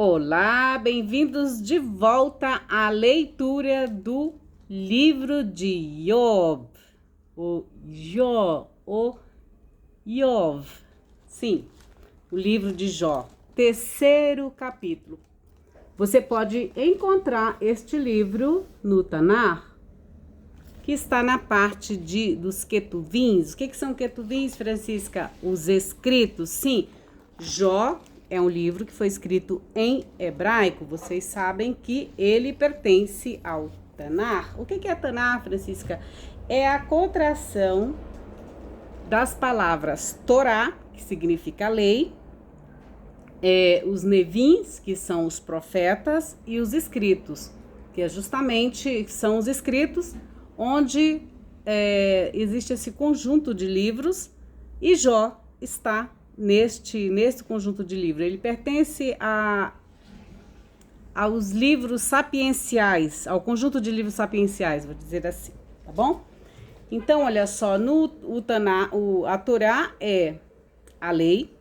Olá, bem-vindos de volta à leitura do livro de Job. O Job. Sim, o livro de Jó, terceiro capítulo. Você pode encontrar este livro no Tanar, que está na parte dos Ketuvins. O que são Ketuvins, Francisca? Os escritos, sim. Jó é um livro que foi escrito em hebraico. Vocês sabem que ele pertence ao Tanar. O que é Tanar, Francisca? É a contração das palavras Torá, que significa lei, os Nevins, que são os profetas, e os escritos, que são os escritos onde existe esse conjunto de livros, e Jó está neste conjunto de livros. Ele pertence aos livros sapienciais, ao conjunto de livros sapienciais, vou dizer assim, tá bom? Então, olha só, a Torá é a lei,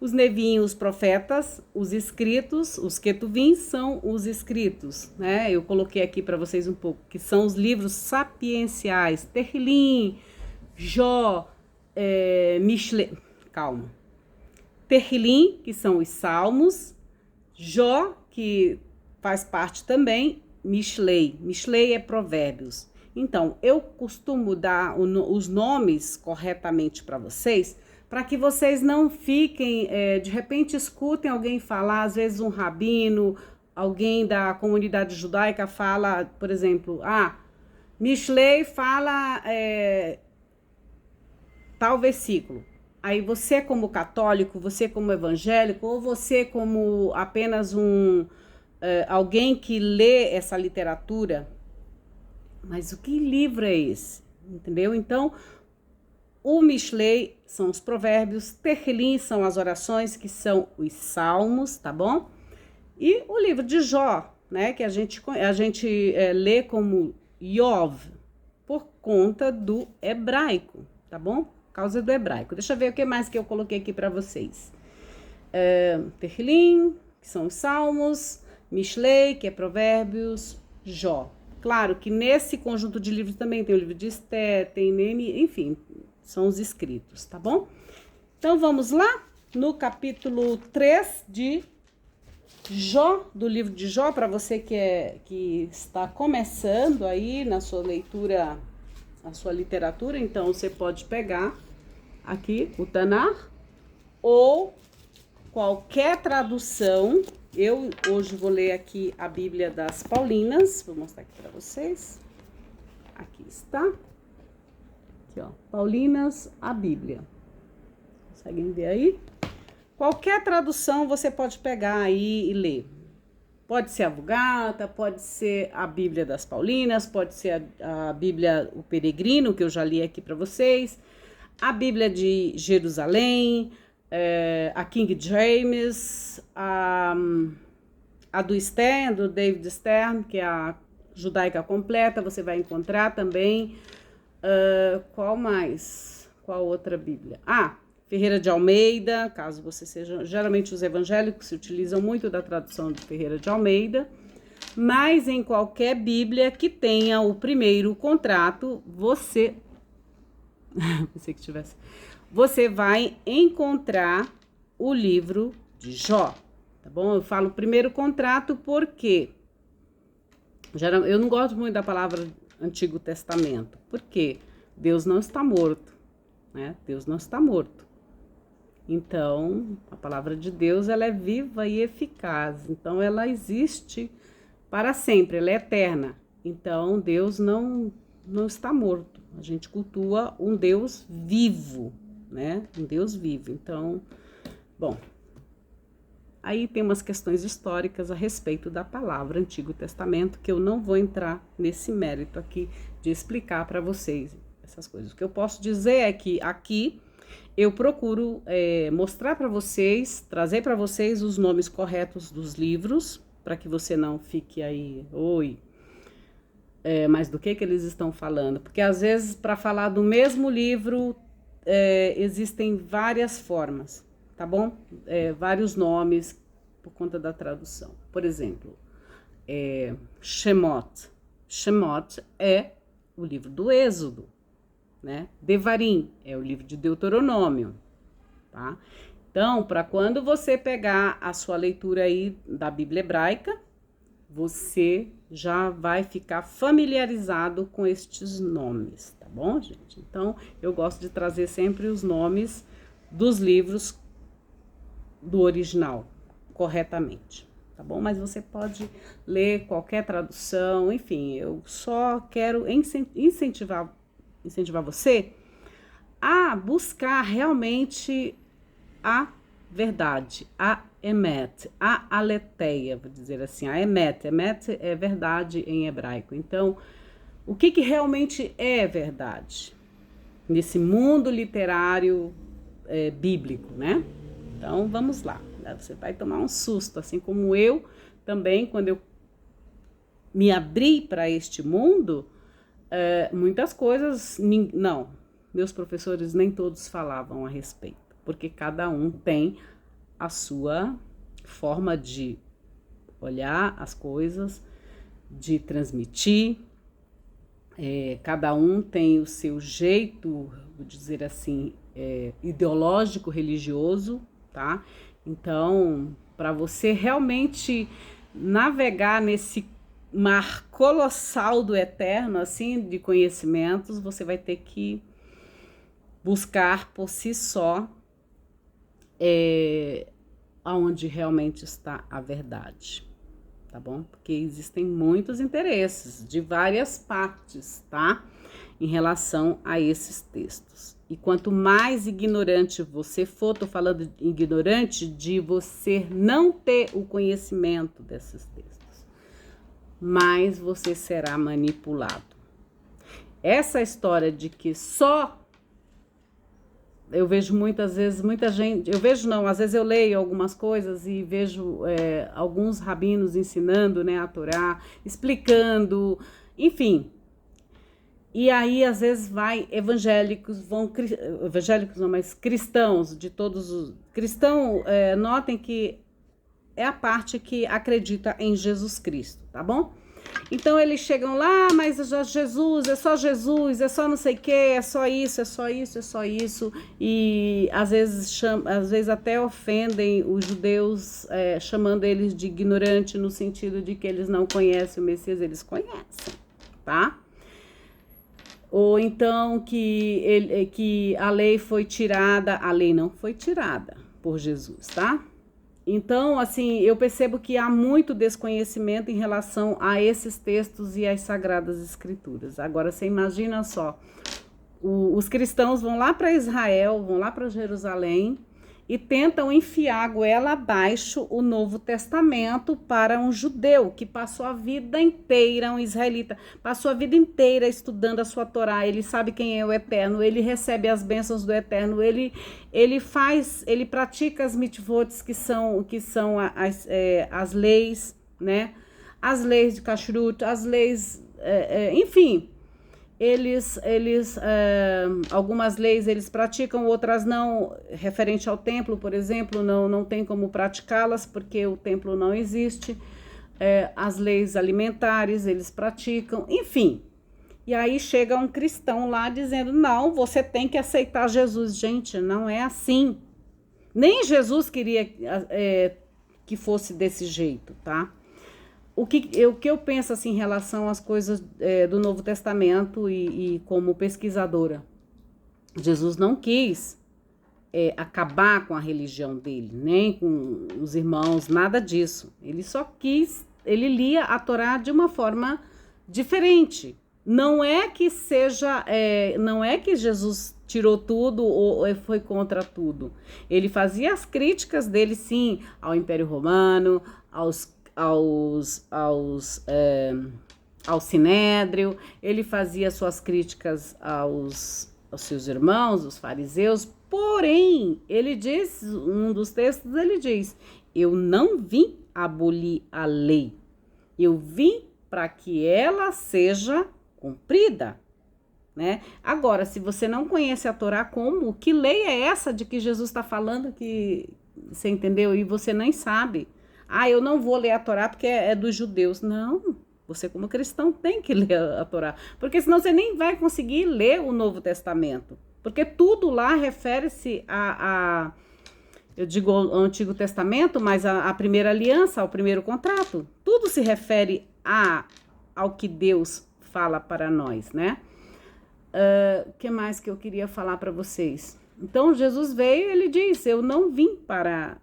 os Nevim, os profetas, os escritos, os Ketuvim são os escritos, né? Eu coloquei aqui para vocês um pouco, que são os livros sapienciais, Tehillim, Jó, Mishle... Calma. Tehillim, que são os salmos, Jó, que faz parte também, Mishlei. Mishlei é provérbios. Então, eu costumo dar os nomes corretamente para vocês, para que vocês não fiquem, de repente escutem alguém falar, às vezes um rabino, alguém da comunidade judaica fala, por exemplo, Mishlei fala tal versículo. Aí você como católico, você como evangélico, ou você como apenas alguém que lê essa literatura, mas o que livro é esse? Entendeu? Então, o Mishlei são os provérbios, Tehillim são as orações, que são os salmos, tá bom? E o livro de Jó, né, que a gente lê como Yov, por conta do hebraico, tá bom? Por causa do hebraico. Deixa eu ver o que mais que eu coloquei aqui para vocês. Tehillim, que são os salmos, Mishlei, que é provérbios, Jó. Claro que nesse conjunto de livros também tem o livro de Esté, tem Neemias, enfim, são os escritos, tá bom? Então vamos lá no capítulo 3 de Jó, do livro de Jó, para você que está começando aí na sua leitura, a sua literatura, então você pode pegar aqui o Tanar ou qualquer tradução. Eu hoje vou ler aqui a Bíblia das Paulinas, vou mostrar aqui para vocês. Aqui está. Aqui, ó, Paulinas, a Bíblia. Conseguem ver aí? Qualquer tradução você pode pegar aí e ler. Pode ser a Vulgata, pode ser a Bíblia das Paulinas, pode ser a Bíblia O Peregrino, que eu já li aqui para vocês, a Bíblia de Jerusalém, a King James, a do Stern, do David Stern, que é a judaica completa, você vai encontrar também. Qual mais? Qual outra Bíblia? Ferreira de Almeida, caso você seja... Geralmente os evangélicos se utilizam muito da tradução de Ferreira de Almeida, mas em qualquer Bíblia que tenha o primeiro contrato, você vai encontrar o livro de Jó, tá bom? Eu falo primeiro contrato porque eu não gosto muito da palavra Antigo Testamento, porque Deus não está morto, né? Deus não está morto. Então, a palavra de Deus, ela é viva e eficaz. Então, ela existe para sempre, ela é eterna. Então, Deus não está morto. A gente cultua um Deus vivo, né? Um Deus vivo. Então, bom, aí tem umas questões históricas a respeito da palavra Antigo Testamento, que eu não vou entrar nesse mérito aqui de explicar para vocês essas coisas. O que eu posso dizer é que aqui eu procuro mostrar para vocês, trazer para vocês os nomes corretos dos livros, para que você não fique aí, mas do que eles estão falando? Porque às vezes para falar do mesmo livro existem várias formas, tá bom? Vários nomes por conta da tradução. Por exemplo, Shemot. Shemot é o livro do Êxodo, né? Devarim é o livro de Deuteronômio, tá? Então, para quando você pegar a sua leitura aí da Bíblia hebraica, você já vai ficar familiarizado com estes nomes, tá bom, gente? Então, eu gosto de trazer sempre os nomes dos livros do original, corretamente, tá bom? Mas você pode ler qualquer tradução, enfim, eu só quero incentivar você a buscar realmente a verdade, a emet, a aletheia, vou dizer assim, a emet é verdade em hebraico. Então, o que realmente é verdade nesse mundo literário bíblico, né? Então, vamos lá. Você vai tomar um susto, assim como eu também, quando eu me abri para este mundo, muitas coisas, não, meus professores nem todos falavam a respeito, porque cada um tem a sua forma de olhar as coisas, de transmitir, cada um tem o seu jeito, vou dizer assim, ideológico, religioso, tá? Então, para você realmente navegar nesse mar colossal do eterno, assim, de conhecimentos, você vai ter que buscar por si só aonde realmente está a verdade, tá bom? Porque existem muitos interesses de várias partes, tá? Em relação a esses textos. E quanto mais ignorante você for, tô falando de ignorante de você não ter o conhecimento desses textos, mais você será manipulado. Essa história de que só eu vejo muitas vezes, muita gente, eu vejo não, às vezes eu leio algumas coisas e vejo alguns rabinos ensinando, né, a Torá, explicando, enfim. E aí, às vezes, evangélicos não, mas cristãos, de todos os... notem que é a parte que acredita em Jesus Cristo, tá bom? Então, eles chegam lá, mas Jesus, é só não sei o que, é só isso, e às vezes até ofendem os judeus, chamando eles de ignorante, no sentido de que eles não conhecem o Messias, eles conhecem, tá? Ou então que a lei foi tirada, a lei não foi tirada por Jesus, tá? Então, assim, eu percebo que há muito desconhecimento em relação a esses textos e às Sagradas Escrituras. Agora, você imagina só, os cristãos vão lá para Israel, vão lá para Jerusalém e tentam enfiar a goela abaixo o Novo Testamento para um judeu que passou a vida inteira, um israelita, passou a vida inteira estudando a sua Torá, ele sabe quem é o Eterno, ele recebe as bênçãos do Eterno, ele pratica as mitzvot que são as leis, né? As leis de kashrut, as leis, enfim... algumas leis eles praticam, outras não, referente ao templo, por exemplo, não tem como praticá-las, porque o templo não existe, as leis alimentares eles praticam, enfim. E aí chega um cristão lá dizendo, não, você tem que aceitar Jesus. Gente, não é assim. Nem Jesus queria que fosse desse jeito, tá? O que eu penso assim, em relação às coisas do Novo Testamento e como pesquisadora, Jesus não quis acabar com a religião dele, nem com os irmãos, nada disso. Ele só quis, ele lia a Torá de uma forma diferente. Não é que Jesus tirou tudo ou foi contra tudo. Ele fazia as críticas dele, sim, ao Império Romano, ao Sinédrio, ele fazia suas críticas aos seus irmãos, os fariseus, porém, ele diz, um dos textos, ele diz, eu não vim abolir a lei, eu vim para que ela seja cumprida, né? Agora, se você não conhece a Torá, como? Que lei é essa de que Jesus está falando que você entendeu? E você nem sabe. eu não vou ler a Torá porque é dos judeus. Não, você como cristão tem que ler a Torá, porque senão você nem vai conseguir ler o Novo Testamento, porque tudo lá refere-se eu digo ao Antigo Testamento, mas a primeira aliança, ao primeiro contrato. Tudo se refere ao que Deus fala para nós, né? O que mais que eu queria falar para vocês? Então, Jesus veio e ele diz, eu não vim para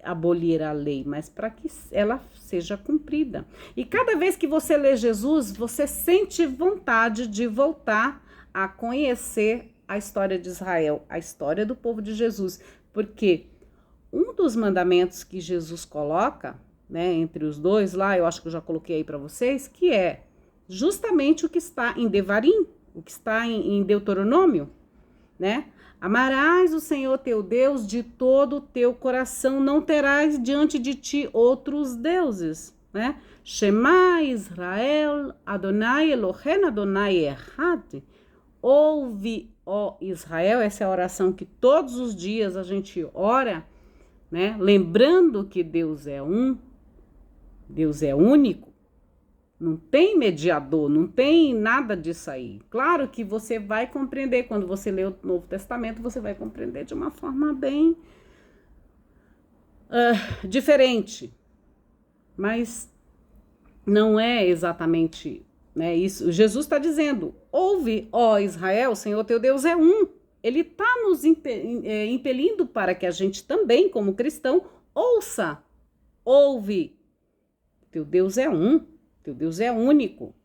abolir a lei, mas para que ela seja cumprida. E cada vez que você lê Jesus, você sente vontade de voltar a conhecer a história de Israel, a história do povo de Jesus, porque um dos mandamentos que Jesus coloca, né, entre os dois lá, eu acho que eu já coloquei aí para vocês, que é justamente o que está em Devarim, o que está em Deuteronômio, né? Amarás o Senhor teu Deus de todo o teu coração, não terás diante de ti outros deuses, né? Shema Israel, Adonai Elohen, Adonai Echad. Ouve, ó Israel, essa é a oração que todos os dias a gente ora, né? Lembrando que Deus é um, Deus é único, não tem mediador, não tem nada disso aí. Claro que você vai compreender, quando você lê o Novo Testamento, você vai compreender de uma forma bem diferente, mas não é exatamente, né, isso. Jesus está dizendo, ouve, ó Israel, o Senhor teu Deus é um. Ele está nos impelindo para que a gente também, como cristão, ouve, teu Deus é um. Teu Deus é único,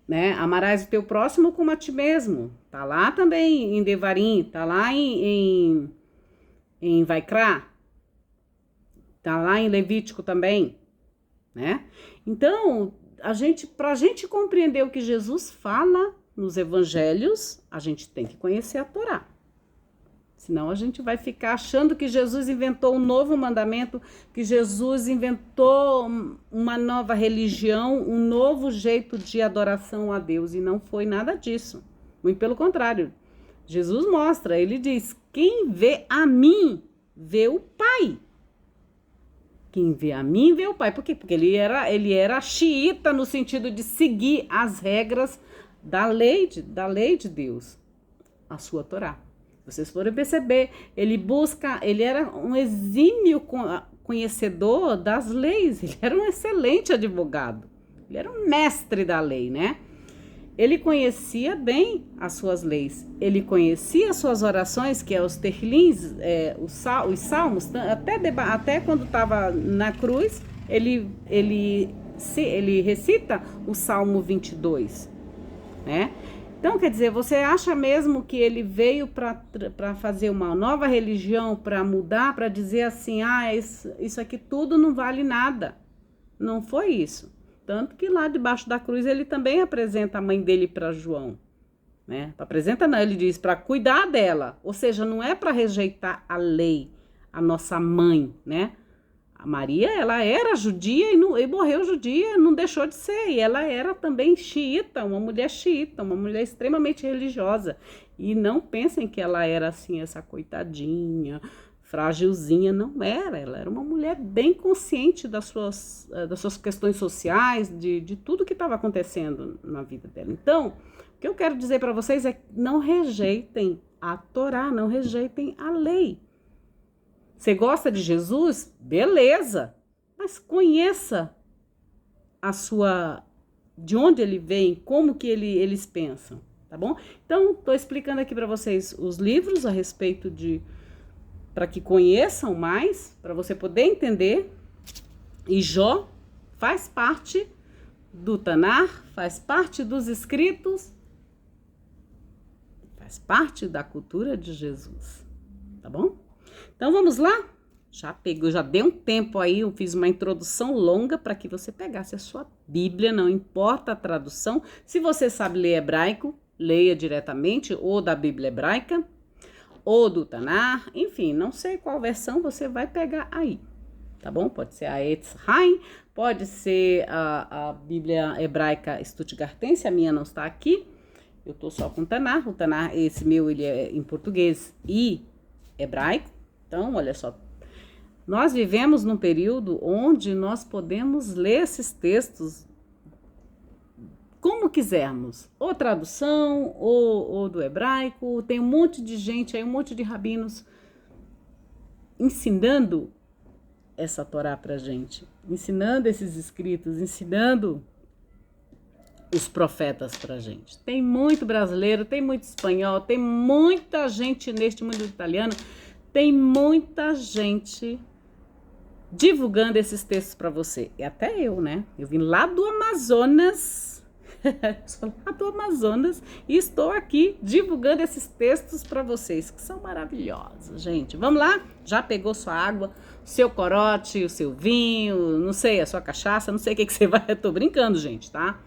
né? Amarás o teu próximo como a ti mesmo. Tá lá também em Devarim, tá lá em Vaikra, tá lá em Levítico também, né? Então, pra gente compreender o que Jesus fala nos evangelhos, a gente tem que conhecer a Torá. Senão a gente vai ficar achando que Jesus inventou um novo mandamento, que Jesus inventou uma nova religião, um novo jeito de adoração a Deus. E não foi nada disso. Muito pelo contrário. Jesus mostra, ele diz, quem vê a mim, vê o Pai. Quem vê a mim, vê o Pai. Por quê? Porque ele era xiita no sentido de seguir as regras da lei de Deus, a sua Torá. Vocês forem perceber, ele era um exímio conhecedor das leis, ele era um excelente advogado, ele era um mestre da lei, né? Ele conhecia bem as suas leis, ele conhecia as suas orações, que é os terlins, os salmos, até quando estava na cruz, ele recita o Salmo 22, né? Então, quer dizer, você acha mesmo que ele veio para fazer uma nova religião, para mudar, para dizer assim, isso aqui tudo não vale nada? Não foi isso. Tanto que lá debaixo da cruz ele também apresenta a mãe dele para João, né? Apresenta não, ele diz para cuidar dela, ou seja, não é para rejeitar a lei, a nossa mãe, né? A Maria, ela era judia e morreu judia, não deixou de ser. E ela era também xiita, uma mulher extremamente religiosa. E não pensem que ela era assim, essa coitadinha, frágilzinha. Não era. Ela era uma mulher bem consciente das suas questões sociais, de tudo que estava acontecendo na vida dela. Então, o que eu quero dizer para vocês é que não rejeitem a Torá, não rejeitem a lei. Você gosta de Jesus? Beleza, mas conheça de onde ele vem, como que eles pensam, tá bom? Então, estou explicando aqui para vocês os livros a respeito para que conheçam mais, para você poder entender. E Jó faz parte do Tanar, faz parte dos escritos, faz parte da cultura de Jesus, tá bom? Então, vamos lá? Já dei um tempo aí, eu fiz uma introdução longa para que você pegasse a sua Bíblia, não importa a tradução. Se você sabe ler hebraico, leia diretamente ou da Bíblia hebraica, ou do Tanar, enfim, não sei qual versão você vai pegar aí, tá bom? Pode ser a Etz Haim, pode ser a Bíblia hebraica Stuttgartense, a minha não está aqui, eu tô só com o Tanar, esse meu ele é em português e hebraico. Então, olha só, Nós vivemos num período onde nós podemos ler esses textos como quisermos, ou tradução, ou do hebraico. Tem um monte de gente aí, um monte de rabinos ensinando essa Torá pra gente, ensinando esses escritos, ensinando os profetas pra gente. Tem muito brasileiro, tem muito espanhol, tem muita gente neste mundo italiano, tem muita gente divulgando esses textos para você. E até eu, né? Eu vim lá do Amazonas, sou lá do Amazonas e estou aqui divulgando esses textos para vocês, que são maravilhosos, gente. Vamos lá? Já pegou sua água, o seu corote, o seu vinho, não sei, a sua cachaça, não sei o que você vai... Eu tô brincando, gente, tá?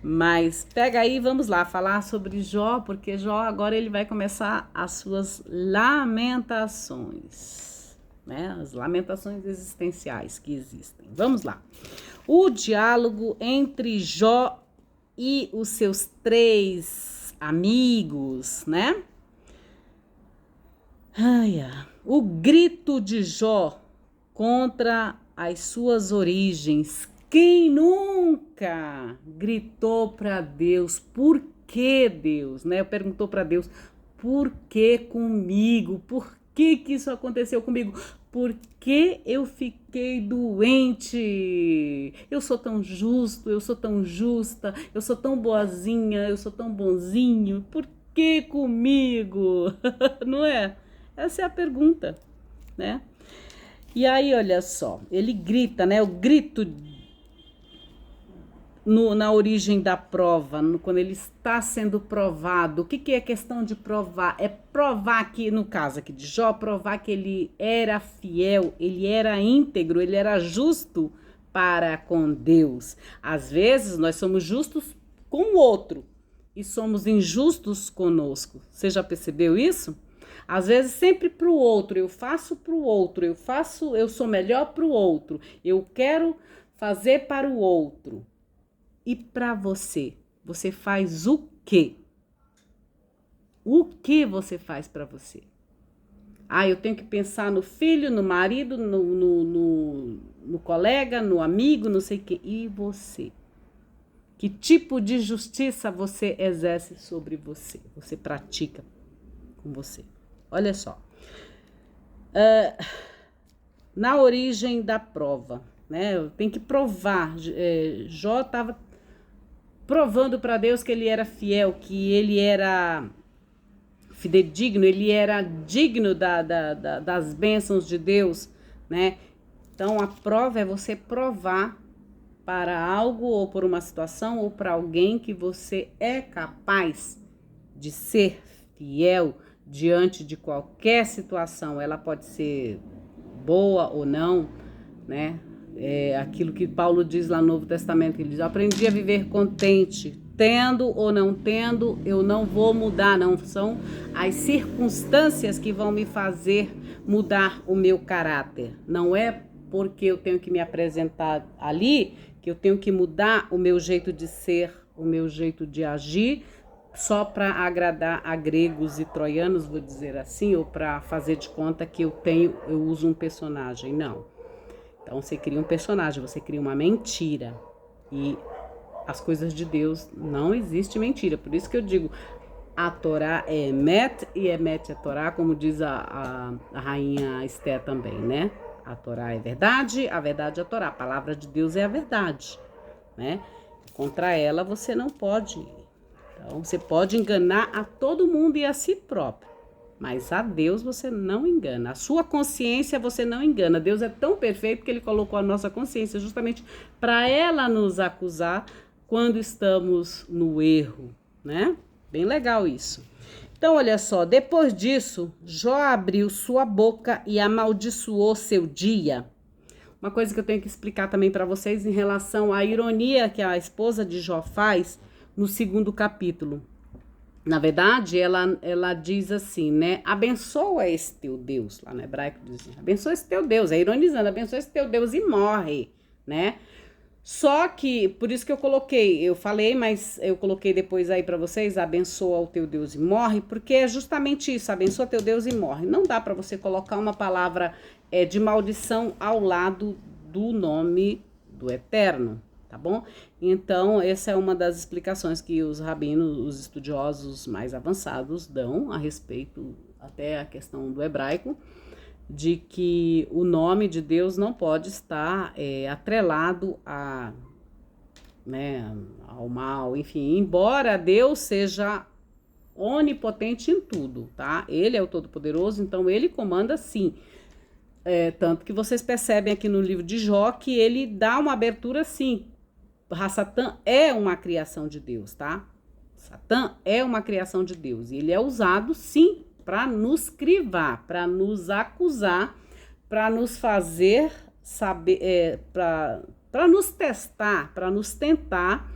Mas pega aí, vamos lá, falar sobre Jó, porque Jó agora ele vai começar as suas lamentações, né? As lamentações existenciais que existem. Vamos lá. O diálogo entre Jó e os seus 3 amigos, né? O grito de Jó contra as suas origens. Quem nunca gritou para Deus? Por que Deus, né? Perguntou para Deus, por que comigo? Por que isso aconteceu comigo? Por que eu fiquei doente? Eu sou tão justo, eu sou tão justa, eu sou tão boazinha, eu sou tão bonzinho. Por que comigo? Não é? Essa é a pergunta, né? E aí, olha só, ele grita, né? O grito na origem da prova, quando ele está sendo provado. O que é questão de provar? É provar que, no caso aqui de Jó, provar que ele era fiel, ele era íntegro, ele era justo para com Deus. Às vezes nós somos justos com o outro e somos injustos conosco. Você já percebeu isso? Às vezes sempre para o outro, eu faço para o outro, eu sou melhor para o outro, eu quero fazer para o outro. E para você, você faz o quê? O que você faz para você? Eu tenho que pensar no filho, no marido, no colega, no amigo, não sei o quê. E você? Que tipo de justiça você exerce sobre você? Você pratica com você? Olha só. Na origem da prova, né? Eu tenho que provar. Jó estava provando para Deus que ele era fiel, que ele era fidedigno, ele era digno das bênçãos de Deus, né? Então, a prova é você provar para algo ou por uma situação ou para alguém que você é capaz de ser fiel diante de qualquer situação. Ela pode ser boa ou não, né? Aquilo que Paulo diz lá no Novo Testamento, ele diz, aprendi a viver contente, tendo ou não tendo, eu não vou mudar, não são as circunstâncias que vão me fazer mudar o meu caráter, não é porque eu tenho que me apresentar ali, que eu tenho que mudar o meu jeito de ser, o meu jeito de agir, só para agradar a gregos e troianos, vou dizer assim, ou para fazer de conta que eu uso um personagem, não. Então, você cria um personagem, você cria uma mentira. E as coisas de Deus não existe mentira. Por isso que eu digo, a Torá é Emet e Emet é Torá, como diz a rainha Esther também, né? A Torá é verdade, a verdade é a Torá. A palavra de Deus é a verdade, né? Contra ela você não pode ir. Então, você pode enganar a todo mundo e a si próprio. Mas a Deus você não engana. A sua consciência você não engana. Deus é tão perfeito que ele colocou a nossa consciência justamente para ela nos acusar quando estamos no erro, né? Bem legal isso. Então, olha só. Depois disso, Jó abriu sua boca e amaldiçoou seu dia. Uma coisa que eu tenho que explicar também para vocês em relação à ironia que a esposa de Jó faz no 2º capítulo. Na verdade, ela diz assim, né? Abençoa esse teu Deus. Lá no hebraico diz assim, abençoa esse teu Deus. É ironizando, abençoa esse teu Deus e morre, né? Só que, por isso que eu falei, mas eu coloquei depois aí para vocês, abençoa o teu Deus e morre, porque é justamente isso, abençoa teu Deus e morre. Não dá para você colocar uma palavra de maldição ao lado do nome do Eterno, tá bom? Então, essa é uma das explicações que os rabinos, os estudiosos mais avançados dão a respeito, até a questão do hebraico, de que o nome de Deus não pode estar atrelado ao mal, enfim, embora Deus seja onipotente em tudo, tá? Ele é o Todo-Poderoso, então ele comanda sim. Tanto que vocês percebem aqui no livro de Jó que ele dá uma abertura sim. Satã é uma criação de Deus, tá? Satã é uma criação de Deus e ele é usado sim para nos crivar, para nos acusar, para nos fazer saber, para nos testar, para nos tentar,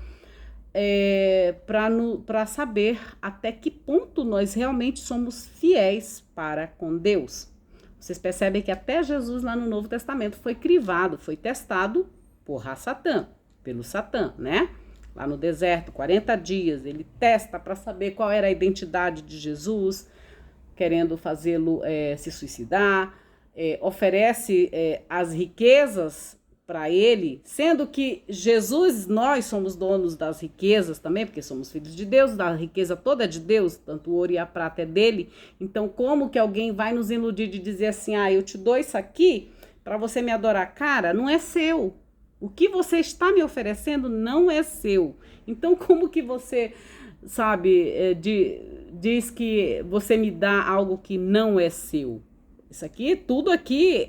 para saber até que ponto nós realmente somos fiéis para com Deus. Vocês percebem que até Jesus lá no Novo Testamento foi crivado, foi testado por Satã, pelo Satã, né? Lá no deserto, 40 dias, ele testa para saber qual era a identidade de Jesus, querendo fazê-lo se suicidar, oferece as riquezas para ele, sendo que Jesus, nós somos donos das riquezas também, porque somos filhos de Deus, a riqueza toda é de Deus, tanto o ouro e a prata é dele. Então, como que alguém vai nos iludir de dizer assim, eu te dou isso aqui para você me adorar? Cara, não é seu. O que você está me oferecendo não é seu. Então, como que você, sabe, diz que você me dá algo que não é seu? Isso aqui, tudo aqui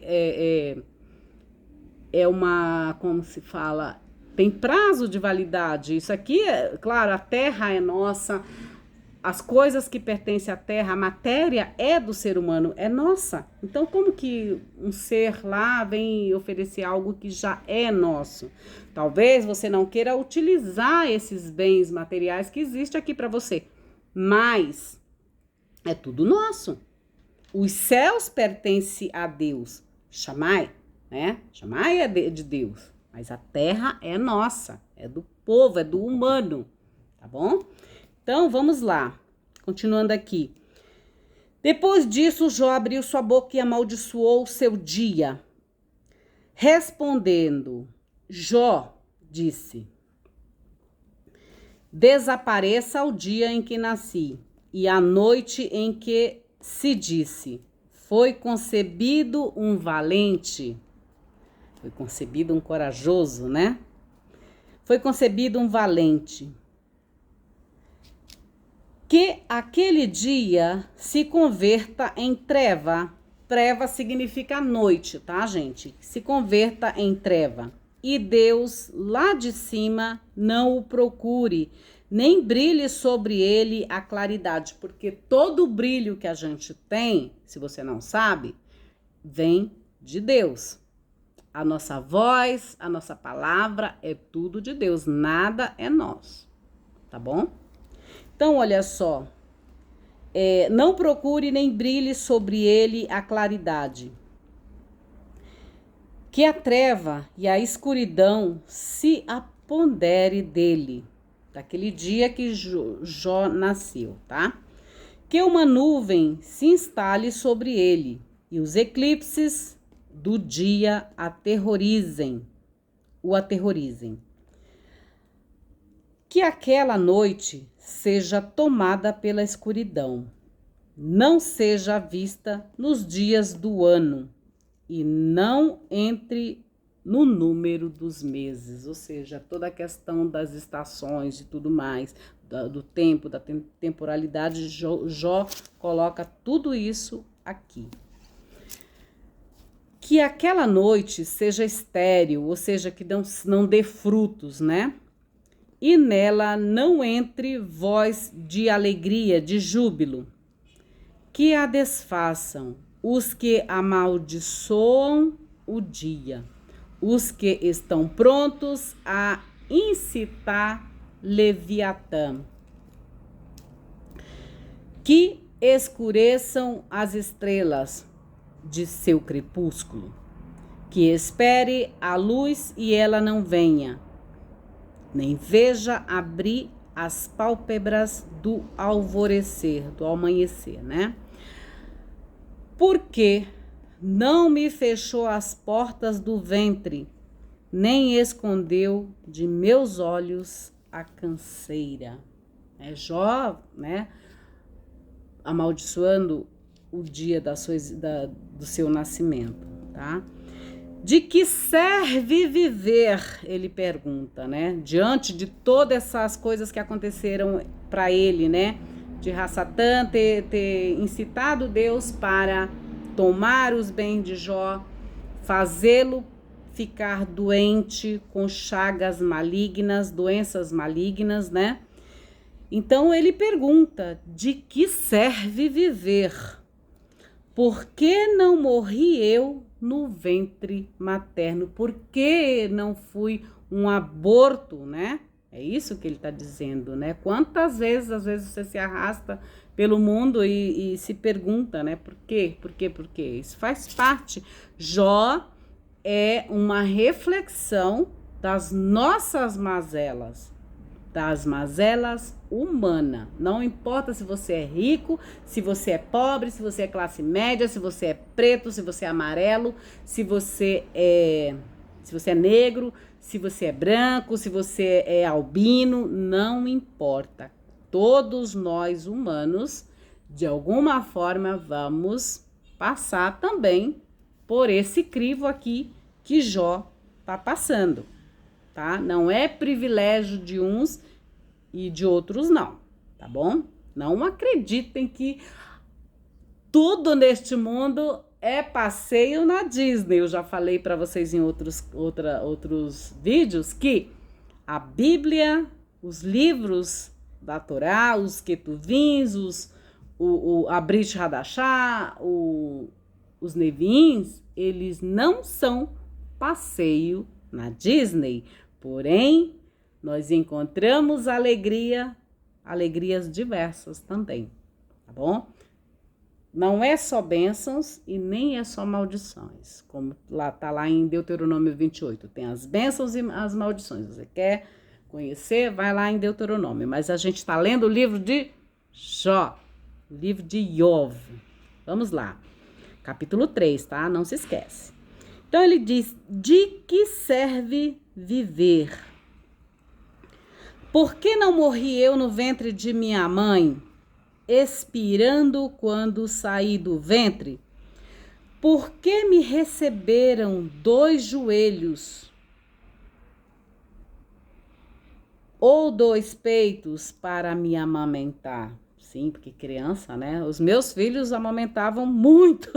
é uma, como se fala, tem prazo de validade. Isso aqui, claro, a terra é nossa, as coisas que pertencem à terra, a matéria é do ser humano, é nossa. Então, como que um ser lá vem oferecer algo que já é nosso? Talvez você não queira utilizar esses bens materiais que existem aqui para você, mas é tudo nosso. Os céus pertencem a Deus. Chamai, né? Chamai é de Deus, mas a terra é nossa, é do povo, é do humano, tá bom? Então, vamos lá. Continuando aqui. Depois disso, Jó abriu sua boca e amaldiçoou o seu dia. Respondendo, Jó disse: desapareça o dia em que nasci e a noite em que se disse: foi concebido um valente. Foi concebido um corajoso, né? Foi concebido um valente. Que aquele dia se converta em treva. Treva significa noite, tá, gente? Se converta em treva. E Deus, lá de cima, não o procure, nem brilhe sobre ele a claridade, porque todo o brilho que a gente tem, se você não sabe, vem de Deus. A nossa voz, a nossa palavra é tudo de Deus, nada é nosso, tá bom? Então, olha só, não procure nem brilhe sobre ele a claridade. Que a treva e a escuridão se apodere dele, daquele dia que Jó nasceu, tá? Que uma nuvem se instale sobre ele e os eclipses do dia o aterrorizem. Que aquela noite seja tomada pela escuridão, não seja vista nos dias do ano e não entre no número dos meses, ou seja, toda a questão das estações e tudo mais, do tempo, da temporalidade, Jó coloca tudo isso aqui. Que aquela noite seja estéril, ou seja, que não dê frutos, né? E nela não entre voz de alegria, de júbilo. Que a desfaçam os que amaldiçoam o dia, os que estão prontos a incitar Leviatã. Que escureçam as estrelas de seu crepúsculo, que espere a luz e ela não venha, nem veja abrir as pálpebras do alvorecer, do amanhecer, né? Porque não me fechou as portas do ventre, nem escondeu de meus olhos a canseira. É Jó, né? Amaldiçoando o dia do seu nascimento, tá? De que serve viver? Ele pergunta, né? Diante de todas essas coisas que aconteceram para ele, né? De Rassatã ter incitado Deus para tomar os bens de Jó, fazê-lo ficar doente com chagas malignas, doenças malignas, né? Então ele pergunta: de que serve viver? Por que não morri eu no ventre materno? Por que não fui um aborto, né? É isso que ele está dizendo, né? Quantas vezes, às vezes, você se arrasta pelo mundo e se pergunta, né? Por quê? Por quê? Por quê? Isso faz parte. Jó é uma reflexão das nossas mazelas, das mazelas humanas. Não importa se você é rico, se você é pobre, se você é classe média, se você é preto, se você é amarelo, se você é negro, se você é branco, se você é albino, não importa. Todos nós humanos, de alguma forma, vamos passar também por esse crivo aqui que Jó está passando, tá? Não é privilégio de uns e de outros não, tá bom? Não acreditem que tudo neste mundo é passeio na Disney. Eu já falei para vocês em outros vídeos que a Bíblia, os livros da Torá, os Ketuvins, a Brit Hadashah, os Neviim, eles não são passeio na Disney. Porém, nós encontramos alegrias diversas também, tá bom? Não é só bênçãos e nem é só maldições, como tá lá em Deuteronômio 28. Tem as bênçãos e as maldições. Você quer conhecer? Vai lá em Deuteronômio. Mas a gente está lendo o livro de Jó, o livro de Iov. Vamos lá. Capítulo 3, tá? Não se esquece. Então ele diz: de que serve viver? Por que não morri eu no ventre de minha mãe, expirando quando saí do ventre? Por que me receberam 2 joelhos ou 2 peitos para me amamentar? Sim, porque criança, né? Os meus filhos amamentavam muito.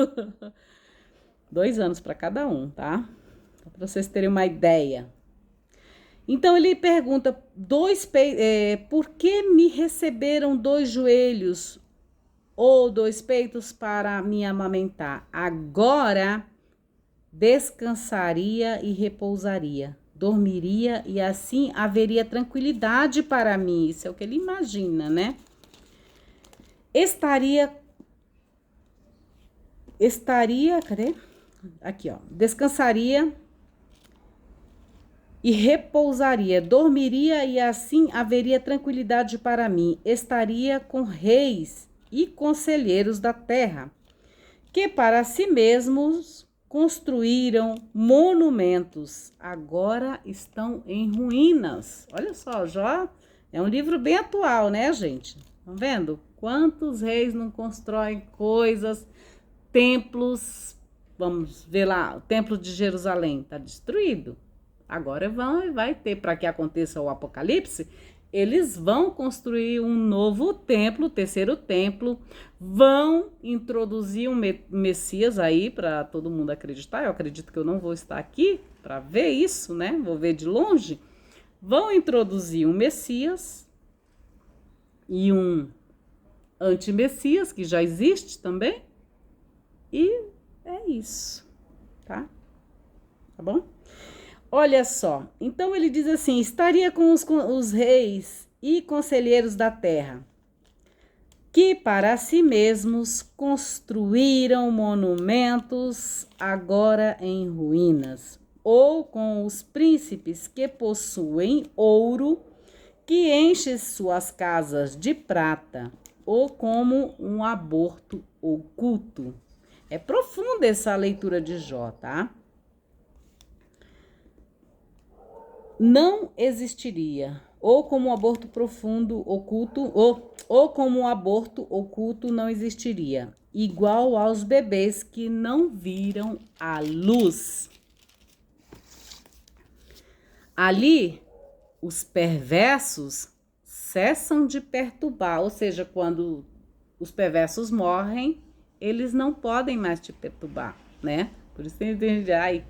2 anos para cada um, tá? Para vocês terem uma ideia. Então ele pergunta: por que me receberam 2 joelhos ou 2 peitos para me amamentar? Agora descansaria e repousaria, dormiria e assim haveria tranquilidade para mim. Isso é o que ele imagina, né? Cadê? Aqui, ó. Descansaria e repousaria, dormiria e assim haveria tranquilidade para mim. Estaria com reis e conselheiros da terra, que para si mesmos construíram monumentos, agora estão em ruínas. Olha só, Jó é um livro bem atual, né, gente? Estão vendo? Quantos reis não constroem coisas, templos? Vamos ver lá, o templo de Jerusalém está destruído. Agora vai ter, para que aconteça o apocalipse, eles vão construir um novo templo, o 3º templo, vão introduzir um Messias aí para todo mundo acreditar. Eu acredito que eu não vou estar aqui para ver isso, né? Vou ver de longe. Vão introduzir um Messias e um anti-Messias, que já existe também. E é isso, tá? Tá bom? Olha só, então ele diz assim: estaria com os reis e conselheiros da terra, que para si mesmos construíram monumentos agora em ruínas, ou com os príncipes que possuem ouro, que enche suas casas de prata, ou como um aborto oculto. É profunda essa leitura de Jó, tá? Não existiria, ou como um aborto profundo oculto, ou como um aborto oculto não existiria, igual aos bebês que não viram a luz. Ali, os perversos cessam de perturbar, ou seja, quando os perversos morrem, eles não podem mais te perturbar, né? Por isso tem gente,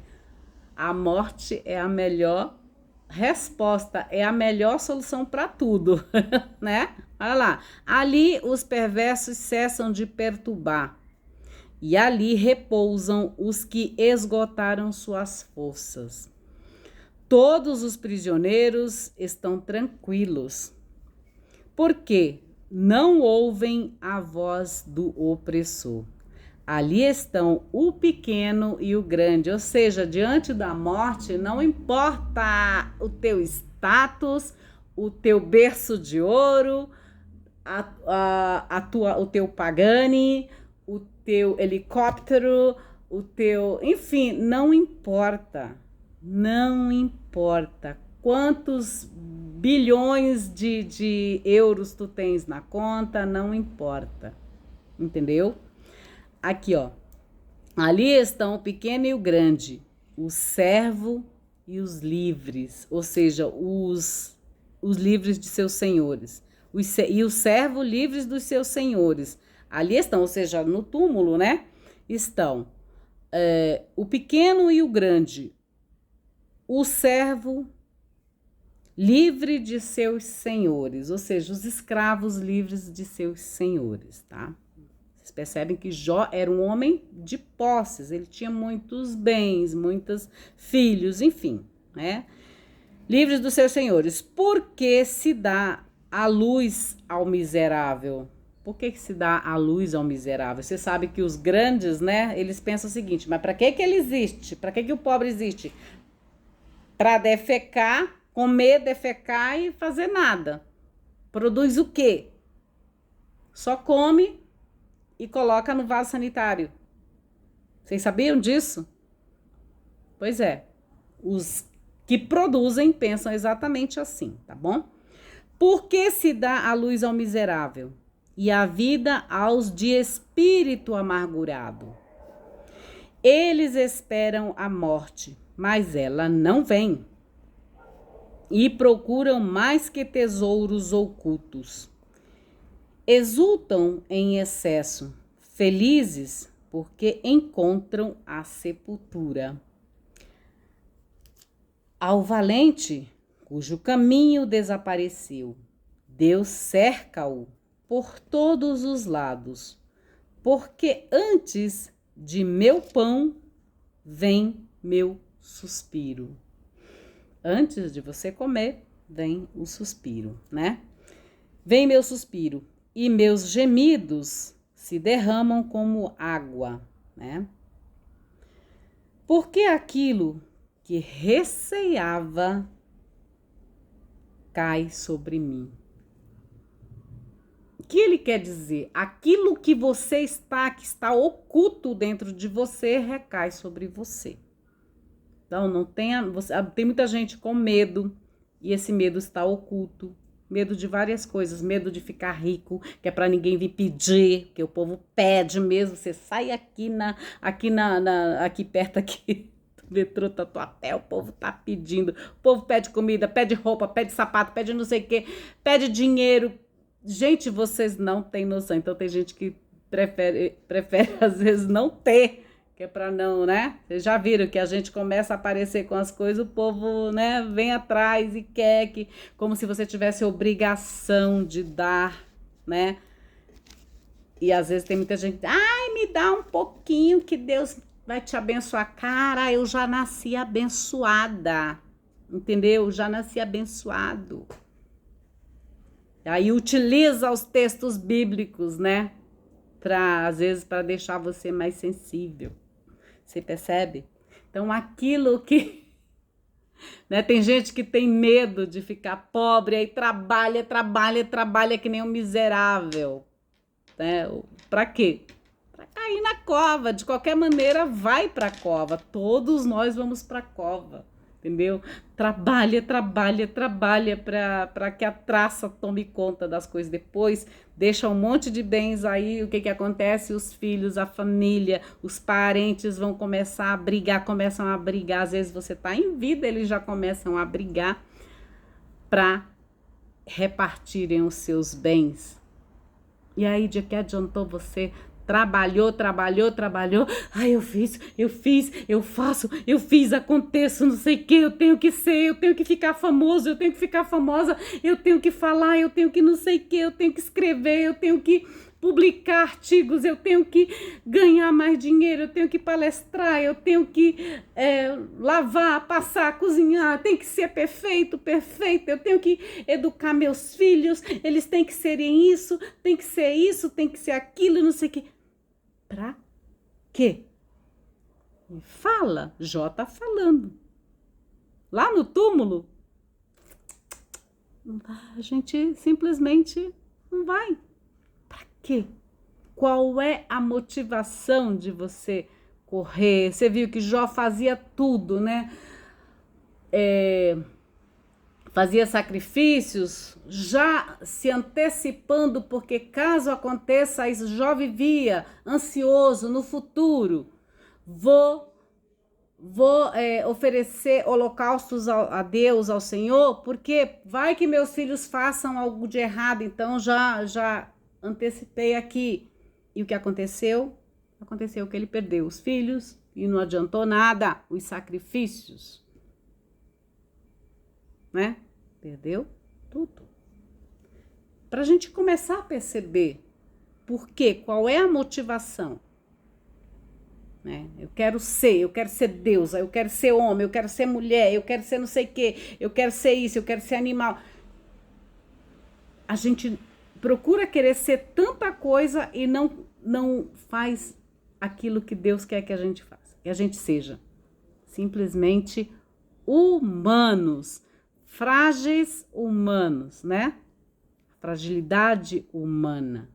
a morte é a melhor resposta, é a melhor solução para tudo, né? Olha lá, ali os perversos cessam de perturbar, e ali repousam os que esgotaram suas forças. Todos os prisioneiros estão tranquilos, porque não ouvem a voz do opressor. Ali estão o pequeno e o grande, ou seja, diante da morte, não importa o teu status, o teu berço de ouro, o teu Pagani, o teu helicóptero, o teu... Enfim, não importa. Não importa quantos bilhões de euros tu tens na conta, não importa. Entendeu? Aqui, ó. Ali estão o pequeno e o grande, o servo e os livres, ou seja, os livres de seus senhores. E o servo livres dos seus senhores. Ali estão, ou seja, no túmulo, né? Estão o pequeno e o grande, o servo livre de seus senhores, ou seja, os escravos livres de seus senhores, tá? Vocês percebem que Jó era um homem de posses, ele tinha muitos bens, muitos filhos, enfim, né? Livres dos seus senhores. Por que se dá a luz ao miserável? Por que se dá a luz ao miserável? Você sabe que os grandes, né, eles pensam o seguinte, mas para que ele existe? Para que o pobre existe? Para defecar, comer, defecar e fazer nada. Produz o quê? Só come e coloca no vaso sanitário. Vocês sabiam disso? Pois é. Os que produzem pensam exatamente assim, tá bom? Por que se dá a luz ao miserável e a vida aos de espírito amargurado? Eles esperam a morte, mas ela não vem. E procuram mais que tesouros ocultos. Exultam em excesso, felizes porque encontram a sepultura. Ao valente, cujo caminho desapareceu, Deus cerca-o por todos os lados, porque antes de meu pão vem meu suspiro. Antes de você comer, vem o suspiro, né? Vem meu suspiro, e meus gemidos se derramam como água, né? Porque aquilo que receava cai sobre mim. O que ele quer dizer? Aquilo que você que está oculto dentro de você, recai sobre você. Então, não tenha, tem muita gente com medo, e esse medo está oculto. Medo de várias coisas, medo de ficar rico, que é para ninguém vir pedir, que o povo pede mesmo. Você sai aqui perto aqui do metrô Tatuapé, o povo tá pedindo. O povo pede comida, pede roupa, pede sapato, pede não sei o quê, pede dinheiro. Gente, vocês não têm noção. Então tem gente que prefere às vezes não ter, que é para não, né? Vocês já viram que a gente começa a aparecer com as coisas, o povo, né, vem atrás e quer que, como se você tivesse obrigação de dar, né? E às vezes tem muita gente, ai, me dá um pouquinho que Deus vai te abençoar. Cara, eu já nasci abençoada, entendeu? Já nasci abençoado. Aí utiliza os textos bíblicos, né? Às vezes, para deixar você mais sensível. Você percebe? Então, aquilo que... né, tem gente que tem medo de ficar pobre, aí trabalha que nem um miserável. Né? Para quê? Para cair na cova. De qualquer maneira, vai para a cova. Todos nós vamos para a cova. Entendeu? Trabalha para que a traça tome conta das coisas depois, deixa um monte de bens aí, o que acontece? Os filhos, a família, os parentes vão começam a brigar, às vezes você tá em vida, eles já começam a brigar para repartirem os seus bens. E aí, de que adiantou você? Trabalhou. Ai, eu fiz, aconteço, não sei o que, eu tenho que ficar famoso, eu tenho que ficar famosa, eu tenho que falar, eu tenho que não sei o que, eu tenho que escrever, eu tenho que publicar artigos, eu tenho que ganhar mais dinheiro, eu tenho que palestrar, eu tenho que lavar, passar, cozinhar, tem que ser perfeito, eu tenho que educar meus filhos, eles têm que serem isso, tem que ser aquilo, não sei o que. Pra quê? Fala, Jó tá falando. Lá no túmulo, a gente simplesmente não vai. Pra quê? Qual é a motivação de você correr? Você viu que Jó fazia tudo, né? Fazia sacrifícios, já se antecipando, porque caso aconteça, Jó vivia ansioso no futuro. Vou oferecer holocaustos a Deus, ao Senhor, porque vai que meus filhos façam algo de errado, então já antecipei aqui. E o que aconteceu? Aconteceu que ele perdeu os filhos e não adiantou nada, os sacrifícios, né? Perdeu tudo. Para a gente começar a perceber por quê, qual é a motivação, né? Eu quero ser deusa, eu quero ser homem, eu quero ser mulher, eu quero ser não sei o quê, eu quero ser isso, eu quero ser animal. A gente procura querer ser tanta coisa e não faz aquilo que Deus quer que a gente faça, que a gente seja simplesmente humanos. Frágeis humanos, né? Fragilidade humana.